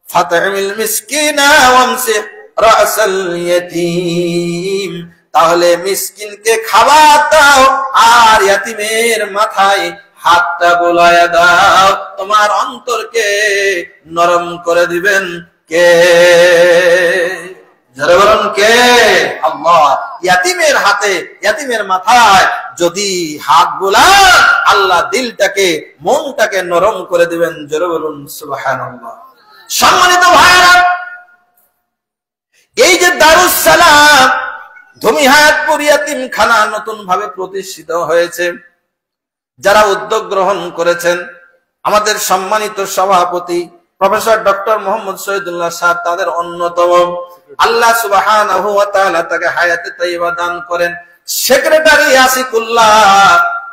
A: ফাতামিল মিসকিনা ওয়ামসিহ রাসাল ইয়াতীম, তাহলে মিসকিনকে খাবার দাও আর ইয়াতীমের মাথায় হাতটা বুলায়া দাও। তোমার অন্তরকে নরম করে দিবেন কে? যারা বলেন কে? আল্লাহ। ইয়াতীমের হাতে, ইয়াতীমের মাথায় যদি হাত বুলান, আল্লাহ দিলটাকে, মনটাকে নরম করে দিবেন। যারা বলুন সুবহানাল্লাহ। সম্মানিত ভাইরা, এই যে দারুস সালাম ধুমিহায়াতপুর ইয়াতীমখানা নতুন ভাবে প্রতিষ্ঠিত হয়েছে, যারা উদ্যোগ গ্রহণ করেছেন, আমাদের সম্মানিত সভাপতি প্রফেসর ডক্টর মোহাম্মদ শহীদুল্লাহ সাহেব তাদের অন্যতম। আল্লাহ সুবহানাহু ওয়া তাআলা তাকে হায়াতে তাইয়্যিবা দান করেন। সেক্রেটারি আসিকুল্লাহ,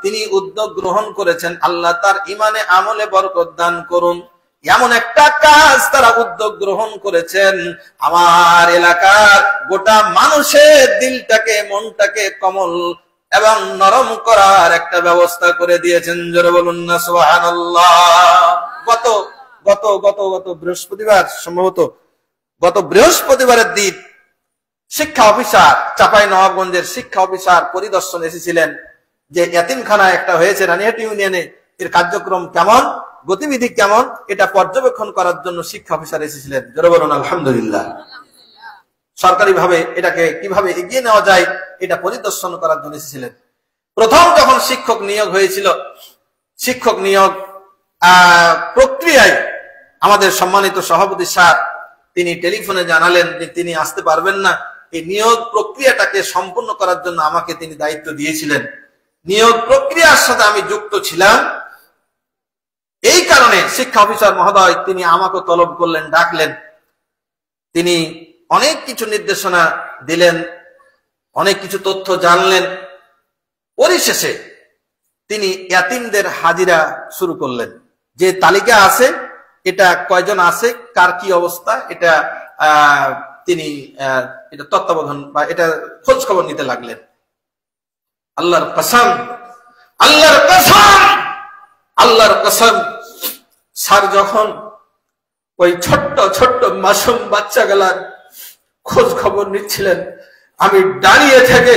A: তিনি উদ্যোগ গ্রহণ করেছেন, আল্লাহ তার ইমানে আমলে বরকত দান করুন। এমন একটা কাজ তারা উদ্যোগ গ্রহণ করেছেন, আমার এলাকার গোটা মানুষের দিলটাকে, মনটাকে কমল এবং নরম করার একটা ব্যবস্থা করে দিয়েছেন। জোরে বলুন না সুবহানাল্লাহ। গত বৃহস্পতিবার, সম্ভবত গত বৃহস্পতিবারের দিন শিক্ষা অফিসার, চাঁপাইনবাবগঞ্জের শিক্ষা অফিসার পরিদর্শন এসেছিলেন যে এতিমখানা একটা হয়েছে রানিহাটি ইউনিয়নে, এর কার্যক্রম কেমন, গতিবিধি কেমন, এটা পর্যবেক্ষণ করার জন্য শিক্ষা অফিসার এসেছিলেন। জোরে বলুন আলহামদুলিল্লাহ। সরকারি ভাবে এটাকে কিভাবে এগিয়ে নেওয়া যায় এটা পরিদর্শন করার জন্য এসেছিলেন। প্রথম যখন শিক্ষক নিয়োগ হয়েছিল, শিক্ষক নিয়োগ প্রক্রিয়ায় আমাদের সম্মানিত সভাপতি স্যার তিনি টেলিফোনে জানালেন যে তিনি আসতে পারবেন না। এই নিয়োগ প্রক্রিয়াটাকে সম্পূর্ণ করার জন্য আমাকে তিনি দায়িত্ব দিয়েছিলেন। নিয়োগ প্রক্রিয়ার সাথে আমি যুক্ত ছিলাম, এই কারণে শিক্ষা অফিসার মহোদয় তিনি আমাকে তলব করলেন, ডাকলেন। তিনি অনেক কিছু নির্দেশনা দিলেন, অনেক কিছু তথ্য জানলেন। পরিশেষে তিনি ইয়াতীমদের হাজিরা শুরু করলেন। যে তালিকা আছে, এটা কয়জন আছে, কার কি অবস্থা, এটা তিনি এটা তত্ত্বাবধান বা এটা খোঁজ খবর নিতে লাগলেন। আল্লাহর কসম, আল্লাহর কসম, আল্লাহর কসম, স্যার যখন ওই ছোট্ট ছোট্ট মাসুম বাচ্চাগুলার খোঁজ খবর নিচ্ছিলেন, আমি দাঁড়িয়ে থেকে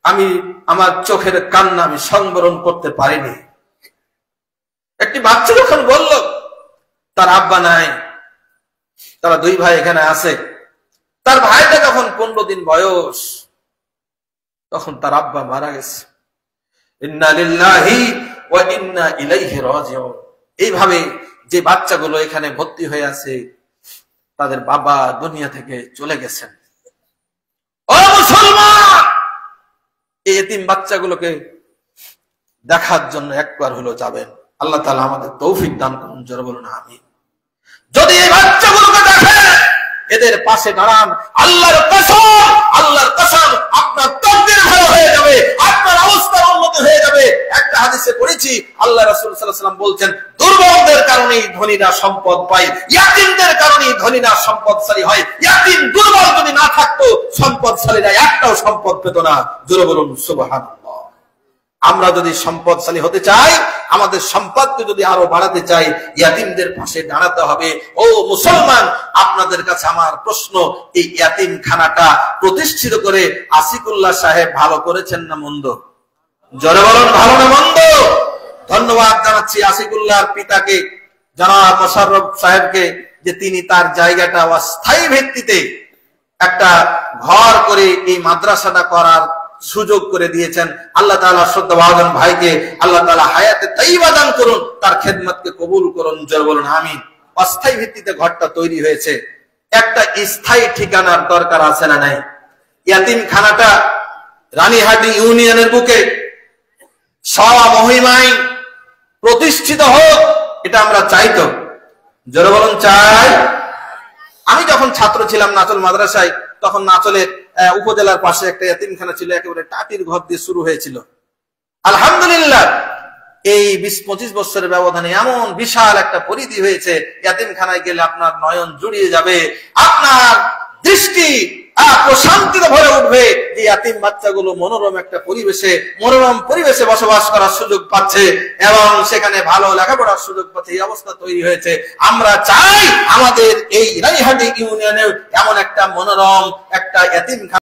A: আমি আমার চোখের কান্না আমি সংবরণ করতে পারিনি। একটি বাচ্চা যখন বলল তার আব্বা নাই, তারা দুই ভাই এখানে আছে, তার ভাইটা যখন 15 দিন বয়স, তখন তার আব্বা মারা গেছে। ইন্না লিল্লাহি ওয়া ইন্না ইলাইহি রাজিউন। এইভাবে যে বাচ্চাগুলো এখানে ভর্তি হয়ে আছে, তাদের বাবা দুনিয়া থেকে চলে গেছেন। ও মুসলমান, এই এতিম বাচ্চাগুলোকে দেখার জন্য একবার হলো যাবেন। আল্লাহ তাআলা আমাদের তৌফিক দান করুন। জোরে বলুন আমিন। যদি এই বাচ্চাগুলোকে দেখেন, এদের পাশে দাঁড়ান, আল্লাহর কসম, আল্লাহর কসম, আপনার তকদির ভালো হয়ে যাবে, আপনার অবস্থা উন্নত হয়ে যাবে। একটা হাদিসে পড়েছি, আল্লাহ রাসূল সাল্লাল্লাহু আলাইহি ওয়াসাল্লাম বলছেন, দুর্বলদের কারণেই ধনীরা সম্পদ পায়, ইয়াতীমদের কারণেই ধনীরা সম্পদশালী হয়। ইয়াতীম দুর্বল যদি না থাকতো, সম্পদশালীরা একটাও সম্পদ পেত না। জোরে বলুন সুবহানাল্লাহ। আমরা যদি সম্পদশালী হতে চাই, আমাদের সম্পদকে যদি আরো বাড়াতে চাই, ইয়াতীমদের পাশে দাঁড়াতে হবে। ও মুসলমান, আপনাদের কাছে আমার প্রশ্ন, এই ইয়াতীমখানাটা প্রতিষ্ঠিত করে আসিকুল্লাহ সাহেব ভালো করেছেন না মন্দ? জোরে বলুন, ভালো না মন্দ? ধন্যবাদ জানাচ্ছি আসিকুল্লাহর পিতাকে, জনাব মোশাররফ সাহেবকে, যে তিনি তার জায়গাটা অস্থায়ী ভিত্তিতে একটা ঘর করে এই মাদ্রাসাটা করার সুযোগ করে দিয়েছেন। আল্লাহ তাআলা শ্রদ্ধাভাজন ভাইকে আল্লাহ তাআলা হায়াতে তাইয়্যিবা দান করুন, তার খেদমতকে কবুল করুন, জোরে বলুন আমিন। অস্থায়ী ভিত্তিতে ঘরটা তৈরি হয়েছে, একটা স্থায়ী ঠিকানার দরকার আছে না নাই? ইয়াতিমখানাটা রানীহাটি ইউনিয়নের বুকে স্বমহিমায় প্রতিষ্ঠিত হোক, এটা আমরা চাই তো? জোরে বলুন চাই। আমি যখন ছাত্র ছিলাম নাচল মাদ্রাসায়, তখন নাচলের উপজেলার পাশে একটা ইয়াতিমখানা ছিল, একেবারে টাটির ঘর দিয়ে শুরু হয়েছিল। আলহামদুলিল্লাহ এই 20-25 বছরের ব্যবধানে এমন বিশাল একটা পরিধি হয়েছে, ইয়াতিমখানায় গেলে আপনার নয়ন জুড়িয়ে যাবে, আপনার দৃষ্টি প্রশান্তিতে ভরে উঠবে যে ইয়াতিম বাচ্চাগুলো মনোরম একটা পরিবেশে, মনোরম পরিবেশে বসবাস করার সুযোগ পাচ্ছে এবং সেখানে ভালো লেখাপড়ার সুযোগ পাচ্ছে। এই অবস্থা তৈরি হয়েছে। আমরা চাই আমাদের এই রানীহাটি ইউনিয়নে এমন একটা মনোরম একটা ইয়াতিমখানা